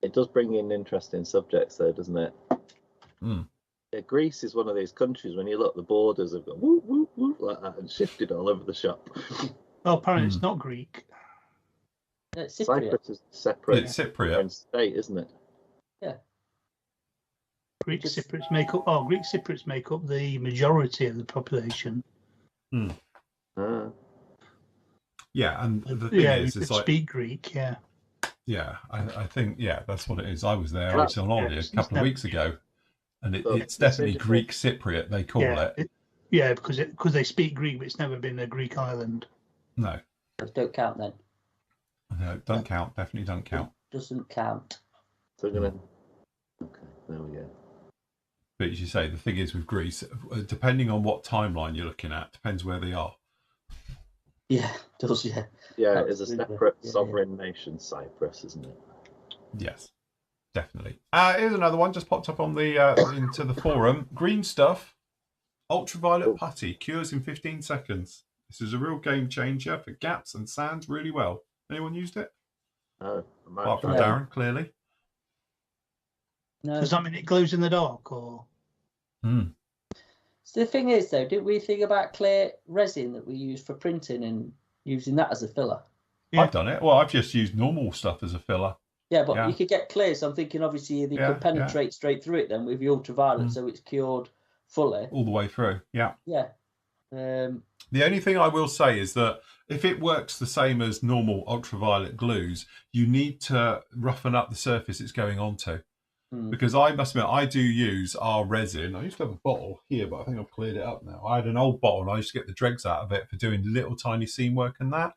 It does bring in interesting subjects, though, doesn't it? Yeah, Greece is one of these countries, when you look, the borders have got whoop, whoop, whoop, like that and shifted all over the shop. Well, apparently it's not Greek. It's Cypriot. Cyprus is separate. It's Cypriot. State, isn't it? Yeah. Greek Cypriots make up the majority of the population. Yeah, and the thing is, it's like speak Greek. Yeah. Yeah, I think that's what it is. I was there. I was on holiday a couple of weeks ago, and it's definitely Greek Cypriot. They call it. Because they speak Greek, but it's never been a Greek island. No. Don't count then. No, don't count. Definitely don't count. Doesn't count. So we're gonna. Okay, there we go. But as you say, the thing is with Greece, depending on what timeline you're looking at, depends where they are. Yeah, it does, yeah. Yeah, it's a separate sovereign nation, Cyprus, isn't it? Yes, definitely. Here's another one just popped up on the into the forum. Green stuff, ultraviolet putty, cures in 15 seconds. This is a real game changer for gaps and sands really well. Anyone used it? No. Apart from Darren, clearly. No. Does that mean it glows in the dark, or? So the thing is, though, didn't we think about clear resin that we use for printing and using that as a filler? Yeah. I've done it. Well, I've just used normal stuff as a filler. Yeah, but you could get clear. So I'm thinking, obviously, you could penetrate straight through it then with the ultraviolet, so it's cured fully. All the way through, yeah. Yeah. The only thing I will say is that if it works the same as normal ultraviolet glues, you need to roughen up the surface it's going onto. Because I must admit, I do use our resin. I used to have a bottle here, but I think I've cleared it up now. I had an old bottle and I used to get the dregs out of it for doing little tiny seam work and that.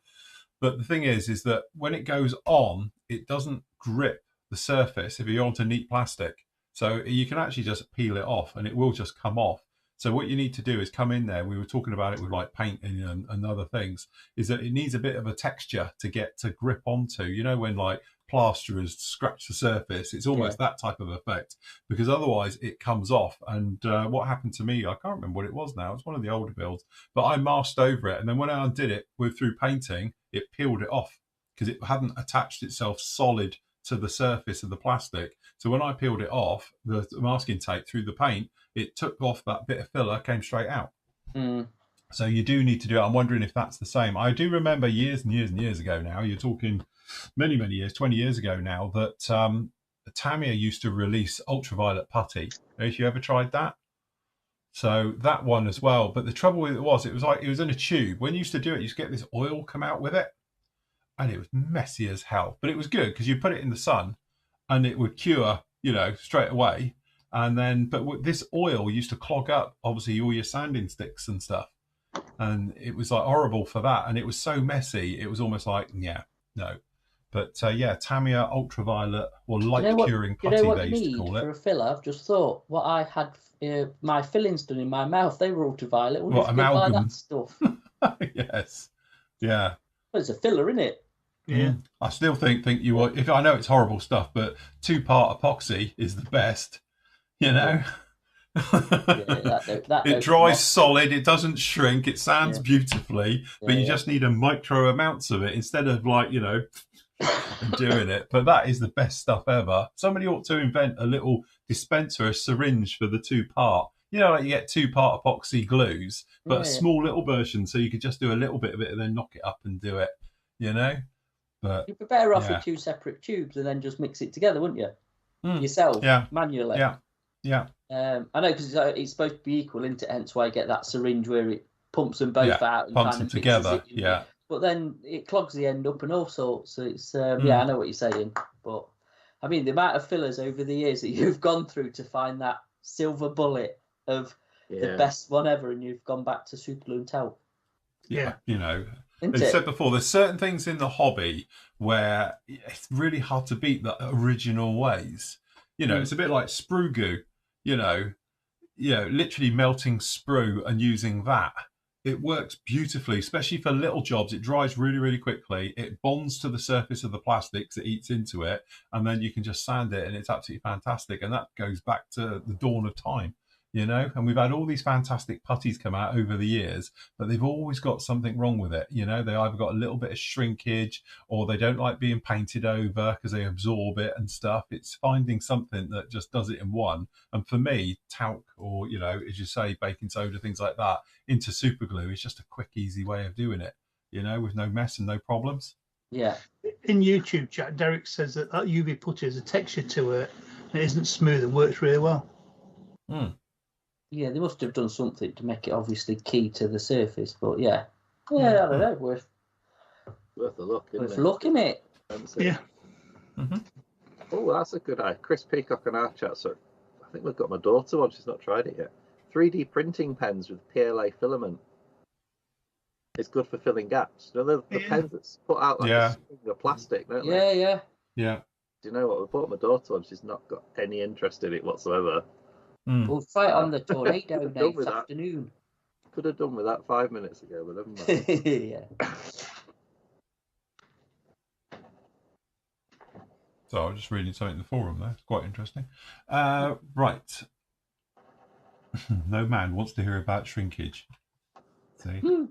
But the thing is that when it goes on, it doesn't grip the surface if you're onto neat plastic. So you can actually just peel it off and it will just come off. So what you need to do is come in there. We were talking about it with like painting and other things, is that it needs a bit of a texture to get to grip onto. You know, when like plasterers scratch the surface, it's almost that type of effect, because otherwise it comes off. And what happened to me, I can't remember what it was now. It's one of the older builds, but I masked over it. And then when I undid it through painting, it peeled it off because it hadn't attached itself solid to the surface of the plastic. So when I peeled it off, the masking tape through the paint, it took off that bit of filler, came straight out. So you do need to do it. I'm wondering if that's the same. I do remember years and years and years ago now, you're talking many, many years, 20 years ago now, that Tamiya used to release ultraviolet putty. Have you ever tried that? So that one as well. But the trouble with it was like, it was in a tube. When you used to do it, you used to get this oil come out with it. And it was messy as hell. But it was good because you put it in the sun and it would cure, straight away. And then, but this oil used to clog up, obviously, all your sanding sticks and stuff. And it was like horrible for that. And it was so messy. It was almost like, no. But Tamiya ultraviolet or light curing putty, they used to call it. For a filler, I've just thought what I had my fillings done in my mouth, they were ultraviolet. What, amalgam? Buy that stuff. Yes. Yeah. Well, it's a filler, isn't it? Yeah. I still think you will. If I know it's horrible stuff, but 2-part epoxy is the best. It dries solid, it doesn't shrink, it sands beautifully, but you just need a micro amounts of it instead of like doing it. But that is the best stuff ever. Somebody ought to invent a little dispenser, a syringe for the 2-part. Like you get 2-part epoxy glues, but a small little version, so you could just do a little bit of it and then knock it up and do it. But you'd be better off with 2 separate tubes and then just mix it together, wouldn't you? Yourself, manually. Yeah. I know, because it's supposed to be equal, isn't it? Hence why I get that syringe where it pumps them both out and pumps them together. But then it clogs the end up and all sorts. So it's I know what you're saying. But I mean, the amount of fillers over the years that you've gone through to find that silver bullet of the best one ever, and you've gone back to Superglue and Talc. Yeah. As said before, there's certain things in the hobby where it's really hard to beat the original ways. It's a bit like sprue goo. Literally melting sprue and using that. It works beautifully, especially for little jobs. It dries really, really quickly. It bonds to the surface of the plastics, it eats into it, and then you can just sand it, and it's absolutely fantastic. And that goes back to the dawn of time. you know, and we've had all these fantastic putties come out over the years, but they've always got something wrong with it. You know, they either got a little bit of shrinkage or they don't like being painted over because they absorb it and stuff. It's finding something that just does it in one. And for me, talc or, you know, as you say, baking soda, things like that, into super glue is just a quick, easy way of doing it, you know, with no mess and no problems. Yeah. In YouTube chat, Derek says that UV putty has a texture to it and it isn't smooth and works really well. Yeah, they must have done something to make it obviously key to the surface, but yeah, I don't know, worth a look, worth looking at. Yeah. Oh, that's a good eye. Chris Peacock and our chat. So I think we've got my daughter one. She's not tried it yet. 3D printing pens with PLA filament. It's good for filling gaps. You know the pens that's put out like a string of plastic, don't they? Yeah. Do you know what? We bought my daughter one. She's not got any interest in it whatsoever. We'll fight on the tornado day this afternoon. Could have done with that 5 minutes ago, but never mind. Yeah. So I was just reading something in the forum there. It's quite interesting. Right. No man wants to hear about shrinkage. See?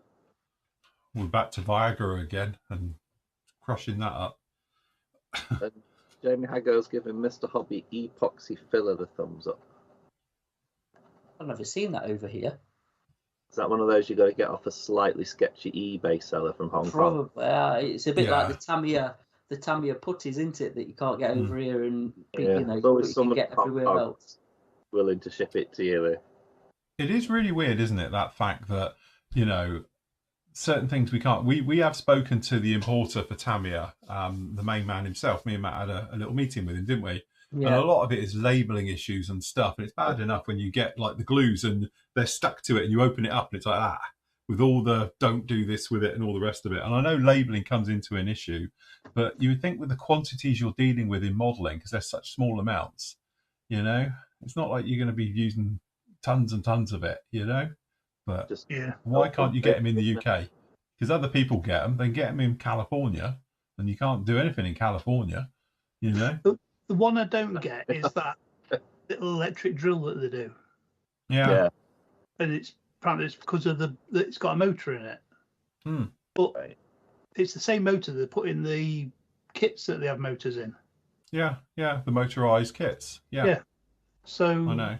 We're back to Viagra again and crushing that up. And Jamie Haggo's giving Mr. Hobby epoxy filler the thumbs up. I've never seen that over here. Is that one of those you got to get off a slightly sketchy eBay seller from Hong Kong? Probably. It's a bit like the Tamiya putties, isn't it? That you can't get over here and you know, always you someone can get everywhere else. Willing to ship it to you. It is really weird, isn't it? That fact that, you know, certain things we can't. We have spoken to the importer for Tamiya, the main man himself. Me and Matt had a little meeting with him, didn't we? Yeah. And a lot of it is labelling issues and stuff. And it's bad enough when you get like the glues and they're stuck to it and you open it up and it's like that with all the don't do this with it and all the rest of it. And I know labelling comes into an issue, but you would think with the quantities you're dealing with in modelling, because there's such small amounts, you know, it's not like you're going to be using tons and tons of it, you know. But why can't you get them in the UK? Because other people get them, they get them in California, and you can't do anything in California, you know. The one I don't get is that little electric drill that they do. Yeah. And it's apparently it's because of it's got a motor in it. But it's the same motor they put in the kits that they have motors in. Yeah, the motorized kits. Yeah. So I know.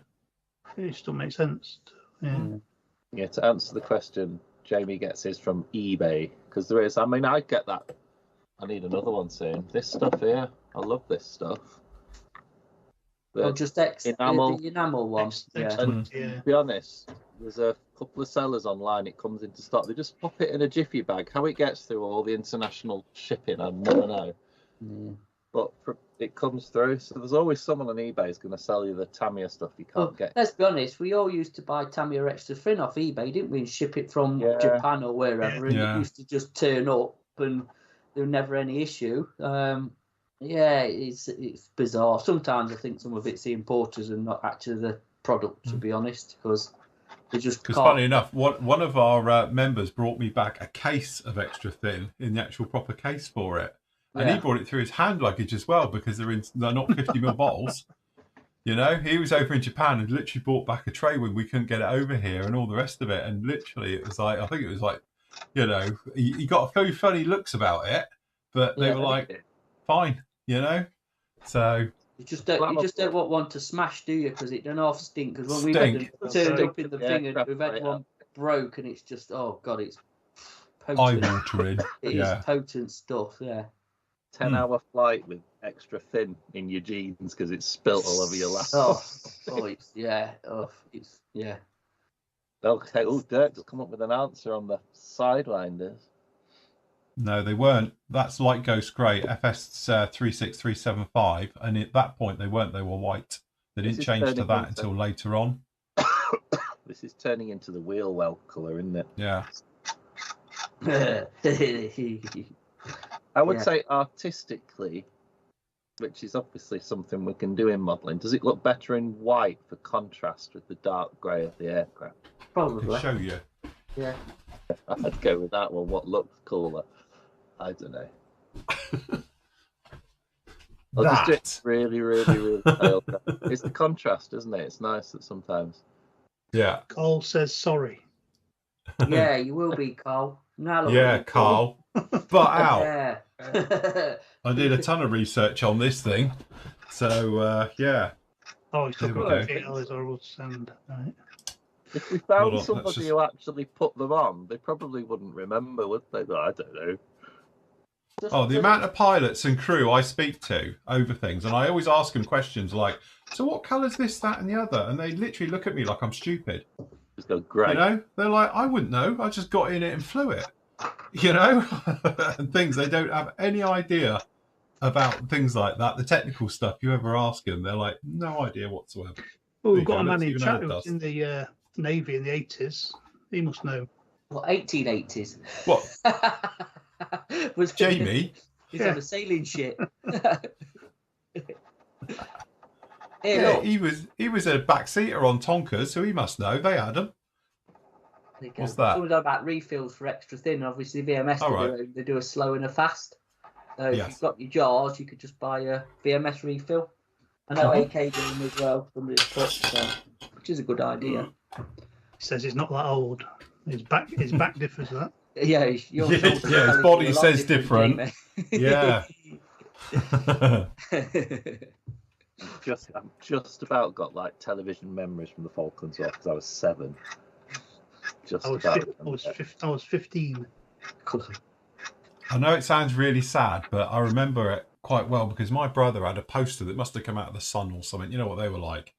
It just don't make sense. Yeah, to answer the question, Jamie gets his from eBay because there is. I mean, I get that. I need another one soon. This stuff here, I love this stuff. But just the enamel one. To be honest, there's a couple of sellers online. It comes into stock. They just pop it in a jiffy bag. How it gets through all the international shipping, I never know. But it comes through. So there's always someone on eBay who's going to sell you the Tamiya stuff you can't get. Let's be honest. We all used to buy Tamiya extra thin off eBay, didn't we? And ship it from Japan or wherever. And it used to just turn up and there was never any issue. It's bizarre. Sometimes I think some of it's the importers and not actually the product, to be honest, because they just can't. Funny enough, one of our members brought me back a case of extra thin in the actual proper case for it. And he brought it through his hand luggage as well because they're not 50ml bottles. You know, he was over in Japan and literally brought back a tray when we couldn't get it over here and all the rest of it. And literally it was like, I think it was like, you know, he got a very funny looks about it, but they were like, fine, you know. So you just don't want one to smash, do you? Because it don't half stink. Because when we've had them turned up in the thing and we've had one broke and it's just, oh god, it's potent. Eye-watering. It is potent stuff. 10-hour flight with extra thin in your jeans because it's spilt all over your lap. Okay, Dirk just come up with an answer on the sidewinders. No, they weren't. That's Light Ghost Grey, FS 36375, and at that point they weren't. They were white. They didn't change to that until later on. This is turning into the wheel well colour, isn't it? Yeah. I would say artistically, which is obviously something we can do in modelling, does it look better in white for contrast with the dark grey of the aircraft? Probably. I can show you. Yeah. I'd go with that one. What looks cooler? I don't know. I'll just do it really, really, really pale. It's the contrast, isn't it? It's nice that sometimes Yeah. Cole says sorry. Yeah, you will be, Carl. Now Yeah, Carl. But out. Yeah. I did a ton of research on this thing. So, yeah. Oh, he's There talking we about go. all his horrible sand. Right. If we found Hold on, somebody let's just- who actually put them on, they probably wouldn't remember, would they? I don't know. Oh, the amount of pilots and crew I speak to over things, and I always ask them questions like, so what colour's this, that, and the other? And they literally look at me like I'm stupid. Just go, great. You know? They're like, I wouldn't know. I just got in it and flew it. You know? And things, they don't have any idea about things like that. The technical stuff, you ever ask them, they're like, no idea whatsoever. Well, There we've you got go, a man let's in even chat know who it was does. in the Navy in the 80s. He must know. What, 1880s? What? Was Jamie? He's Yeah. on a sailing ship. Hey, Yeah, look. he was a backseater on Tonkers, so he must know. They had him. There you go. What's that? Someone about refills for extra thin. Obviously, VMS All right. they do a slow and a fast. So if Yes. you've got your jars, you could just buy a VMS refill. I know Uh-huh. AK do them as well. Somebody's put, so, which is a good idea. He says he's not that old. His back differs that. Yeah, your Yeah, shoulders yeah, his are body a lot says different. Yeah. I'm just about got like television memories from the Falklands War because I was 7. Just I was, about. I was 15. I know it sounds really sad, but I remember it quite well because my brother had a poster that must have come out of the Sun or something. You know what they were like?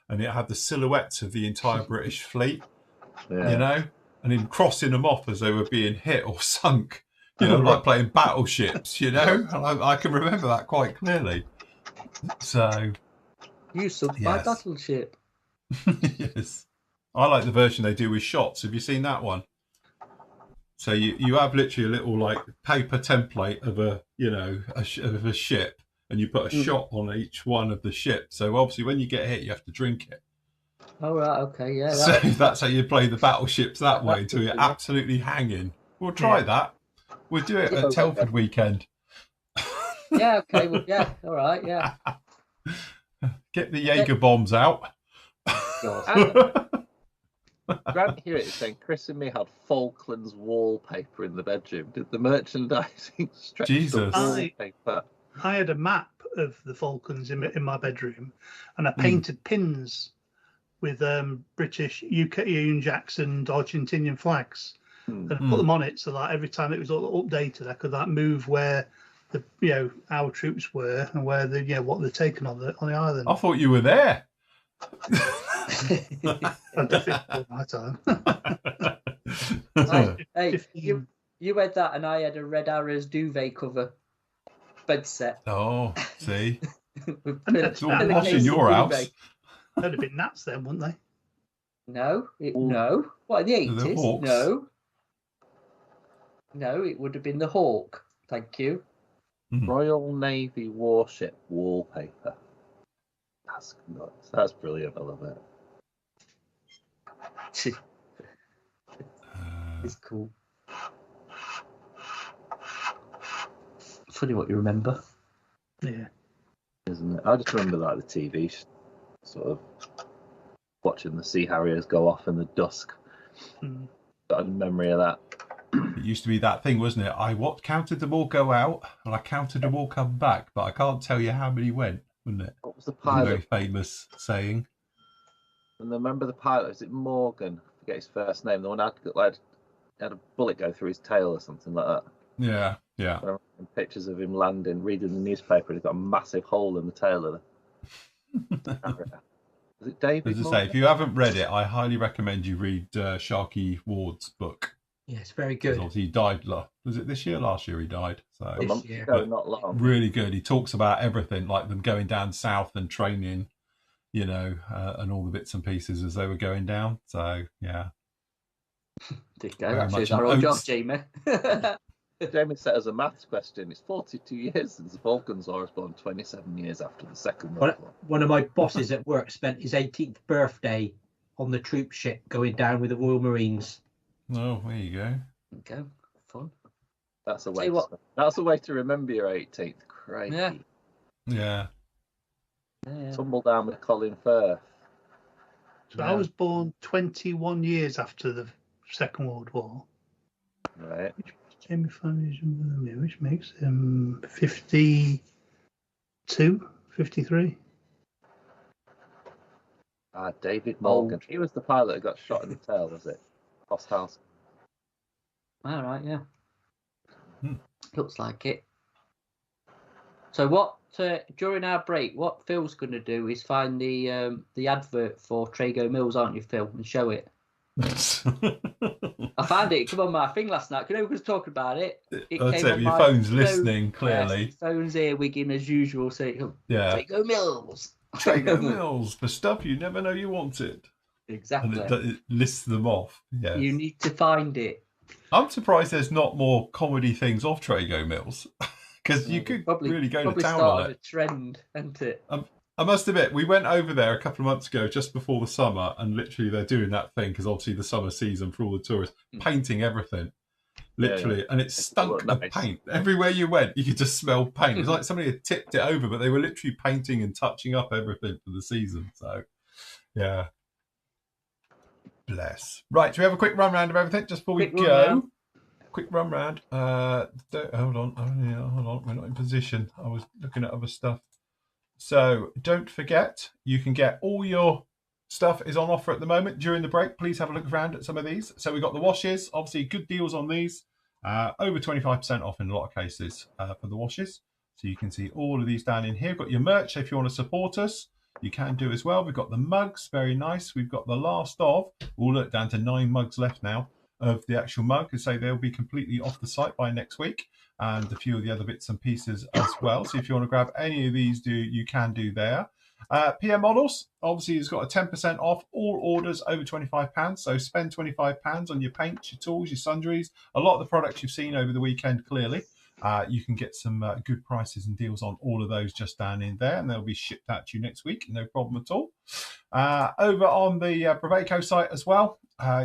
And it had the silhouettes of the entire British fleet, Yeah. you know, and him crossing them off as they were being hit or sunk, you know, like playing battleships, you know. And I can remember that quite clearly. So, You sunk my Yes. battleship. yes. I like the version they do with shots. Have you seen that one? So you have literally a little like paper template of a, you know, of a ship, and you put a shot on each one of the ships. So obviously when you get hit, you have to drink it. Oh, right, okay, yeah. So that's how you play the battleships that way until you're absolutely hanging. We'll try that. We'll do it at Telford weekend. Yeah, okay, well, yeah, all right, yeah. Get the Jaeger bombs out. Grant here is saying Chris and me had Falklands wallpaper in the bedroom. Did the merchandising stretch Jesus. the wallpaper? I had a map of the Falklands in my bedroom, and I painted pins with British, UK, Union Jacks, and Argentinian flags, and I put them on it so that every time it was all updated, I could move where the our troops were and where what they're taken on the island. I thought you were there. I definitely my time. Hey, you had that, and I had a Red Arrows duvet cover bed set. Oh, see, With It's all posh in your house. They'd have been Nats then, wouldn't they? No, no. What, in the The 80s? Hawks. No, it would have been the Hawk. Thank you. Royal Navy warship wallpaper. That's nuts. That's brilliant. I love it. It's cool. Funny what you remember. Yeah. Isn't it? I just remember like the TV sort of watching the Sea Harriers go off in the dusk. Got a memory of that. It used to be that thing, wasn't it? I counted them all go out, and I counted them all come back, but I can't tell you how many went, wasn't it? What was the It's a pilot? very famous saying. And I remember the pilot. Was it Morgan? I forget his first name. The one had a bullet go through his tail or something like that. Yeah, yeah. I remember pictures of him landing, reading the newspaper, and he's got a massive hole in the tail of the. Was it David? As I say, if you haven't read it, I highly recommend you read Sharky Ward's book. Yeah, it's very 'Cause good. obviously he died. Was it this year? Last year he died. So A month year. ago, not long. really good. He talks about everything, like them going down south and training, you know, and all the bits and pieces as they were going down. So yeah. There you go. Very That much shows an our old job, oats. Jamie. Jamie set us a maths question. It's 42 years since the Falklands War was born, 27 years after the Second World War. One of my bosses at work spent his 18th birthday on the troop ship going down with the Royal Marines. Oh, there you go. Okay, fun. That's a Tell way. you what. That's a way to remember your 18th. Crazy. Yeah. Yeah. Yeah. Tumble down with Colin Firth. So I was born 21 years after the Second World War. Right. Jamie Flory, which makes him 52, 53. David Morgan. He was the pilot who got shot in the tail, was it? House. All right, yeah. Looks like it. So what during our break, what Phil's going to do is find the advert for Trago Mills, aren't you, Phil, and show it. I found it. Come on, my thing last night. You know, we was talking about it. That's it. Your phone's listening clearly. Yes, phone's here, wigging as usual. So Trago Mills. Trago Mills for stuff you never know you wanted. Exactly. And it lists them off. Yeah. You need to find it. I'm surprised there's not more comedy things off Trago Mills, because you could really go to town on it. A trend, isn't it? I must admit, we went over there a couple of months ago, just before the summer, and literally they're doing that thing because obviously the summer season for all the tourists, painting everything, literally, and it stunk of paint everywhere you went. You could just smell paint. It was like somebody had tipped it over, but they were literally painting and touching up everything for the season. So, yeah. Bless. Right, do we have a quick run round of everything just before we go? Quick run round. Hold on. We're not in position. I was looking at other stuff. So don't forget, you can get all your stuff is on offer at the moment during the break. Please have a look around at some of these. So we've got the washes. Obviously, good deals on these. Over 25% off in a lot of cases for the washes. So you can see all of these down in here. We've got your merch. So if you want to support us, you can do as well. We've got the mugs, very nice. We've got the last of, we'll look down to 9 mugs left now of the actual mug, and say they'll be completely off the site by next week, and a few of the other bits and pieces as well. So if you want to grab any of these, you can do there. PM Models, obviously, has got a 10% off all orders over £25. So spend £25 on your paints, your tools, your sundries, a lot of the products you've seen over the weekend, clearly. You can get some good prices and deals on all of those just down in there, and they'll be shipped out to you next week, no problem at all. Over on the Vallejo site as well,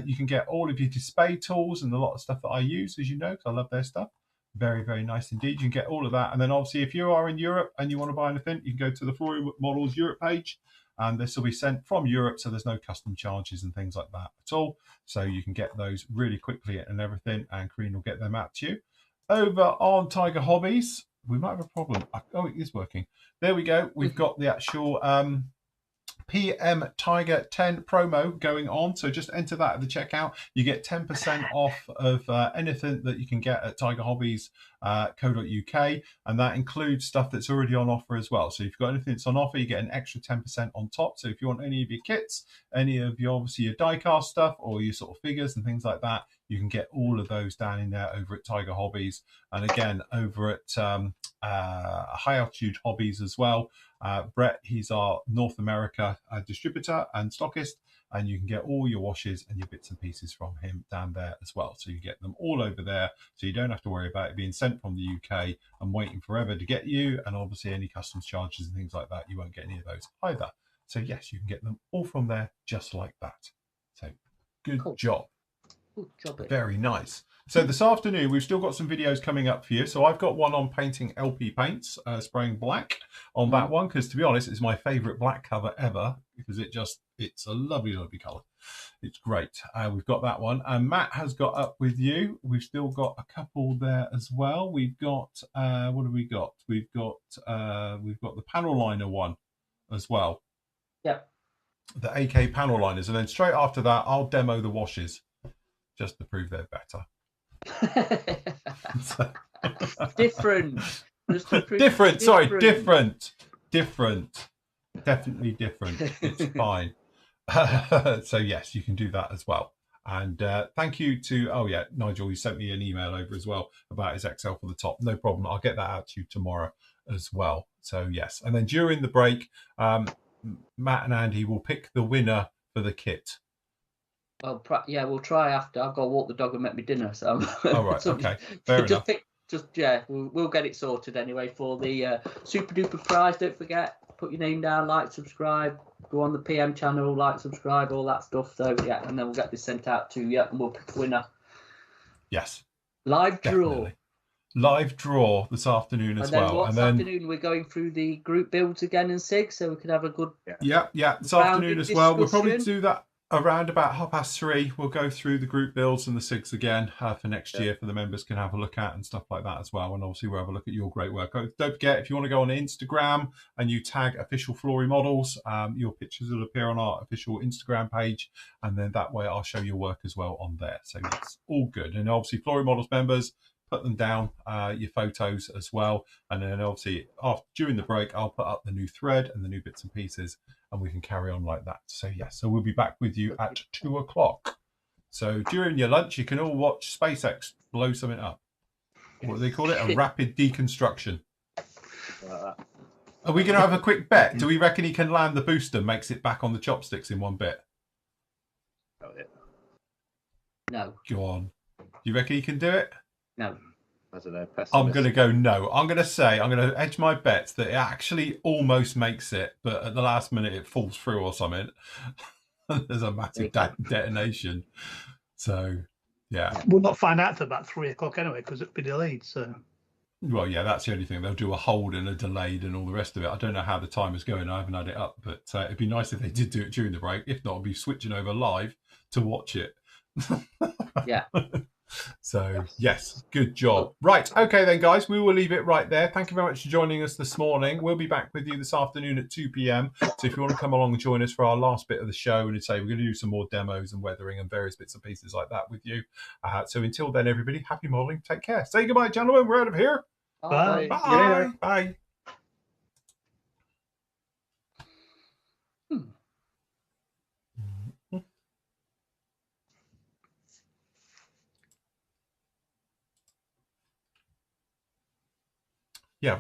you can get all of your display tools and a lot of stuff that I use, as you know, because I love their stuff. Very, very nice indeed. You can get all of that. And then obviously, if you are in Europe and you want to buy anything, you can go to the Flory Models Europe page, and this will be sent from Europe, so there's no custom charges and things like that at all. So you can get those really quickly and everything, and Karine will get them out to you. Over on Tiger Hobbies, we might have a problem. Oh, it is working. There we go. We've got the actual PM Tiger 10 promo going on. So just enter that at the checkout. You get 10% off of anything that you can get at Tiger Hobbies co.uk, and that includes stuff that's already on offer as well. So if you've got anything that's on offer, you get an extra 10% on top. So if you want any of your kits, any of your, obviously, your die-cast stuff or your sort of figures and things like that, you can get all of those down in there over at Tiger Hobbies. And again, over at High Altitude Hobbies as well. Brett, he's our North America distributor and stockist, and you can get all your washes and your bits and pieces from him down there as well. So you get them all over there, so you don't have to worry about it being sent from the UK and waiting forever to get you, and obviously any customs charges and things like that, you won't get any of those either. So yes, you can get them all from there just like that. So good job. Good job. Very nice. So this afternoon, we've still got some videos coming up for you. So I've got one on painting LP paints, spraying black on that one, because to be honest, it's my favourite black cover ever, because it's a lovely, lovely colour. It's great. We've got that one. And Matt has got up with you. We've still got a couple there as well. We've got, what have we got? We've got the panel liner one as well. Yep. The AK panel liners. And then straight after that, I'll demo the washes just to prove they're better. Different. Different. Definitely different. It's fine. So yes, you can do that as well. And thank you to Nigel, who sent me an email over as well about his XL for the top. No problem. I'll get that out to you tomorrow as well. So yes, and then during the break, Matt and Andy will pick the winner for the kit. Well, we'll try after. I've got to walk the dog and make me dinner. So, all right, okay, fair enough. We'll get it sorted anyway for the super duper prize. Don't forget, put your name down, like, subscribe, go on the PM channel, like, subscribe, all that stuff. So yeah, and then we'll get this sent out to you, and we'll pick the winner. Yes. Live draw. Definitely. live draw this afternoon as well. And then afternoon we're going through the group builds again in SIG, so we can have a good this afternoon as well. We'll probably do that around about 3:30. We'll go through the group builds and the SIGs again for next year for the members can have a look at and stuff like that as well. And obviously we'll have a look at your great work. Don't forget, if you want to go on Instagram and you tag official Flory models, your pictures will appear on our official Instagram page, and then that way I'll show your work as well on there. So it's all good. And obviously Flory models members, put them down, your photos as well, and then obviously during the break I'll put up the new thread and the new bits and pieces, and we can carry on like that. So so we'll be back with you at 2:00. So during your lunch you can all watch SpaceX blow something up. What do they call it? A rapid deconstruction. Are we going to have a quick bet? Do we reckon he can land the booster, makes it back on the chopsticks in one bit? No. Go on. Do you reckon he can do it? No. I don't know. I'm going to go no. I'm going to edge my bets that it actually almost makes it, but at the last minute it falls through or something. There's a massive detonation. So, yeah. We'll not find out till about 3:00 anyway, because it'll be delayed. So. Well, yeah, that's the only thing. They'll do a hold and a delayed and all the rest of it. I don't know how the time is going. I haven't had it up, but it'd be nice if they did do it during the break. If not, I'll be switching over live to watch it. Yeah. So, yes, good job. Right, okay then, guys, we will leave it right there. Thank you very much for joining us this morning. We'll be back with you this afternoon at 2 p.m. So if you want to come along and join us for our last bit of the show, and say we're going to do some more demos and weathering and various bits and pieces like that with you. So until then, everybody, happy modelling. Take care. Say goodbye, gentlemen. We're out of here. Bye. Bye. Bye.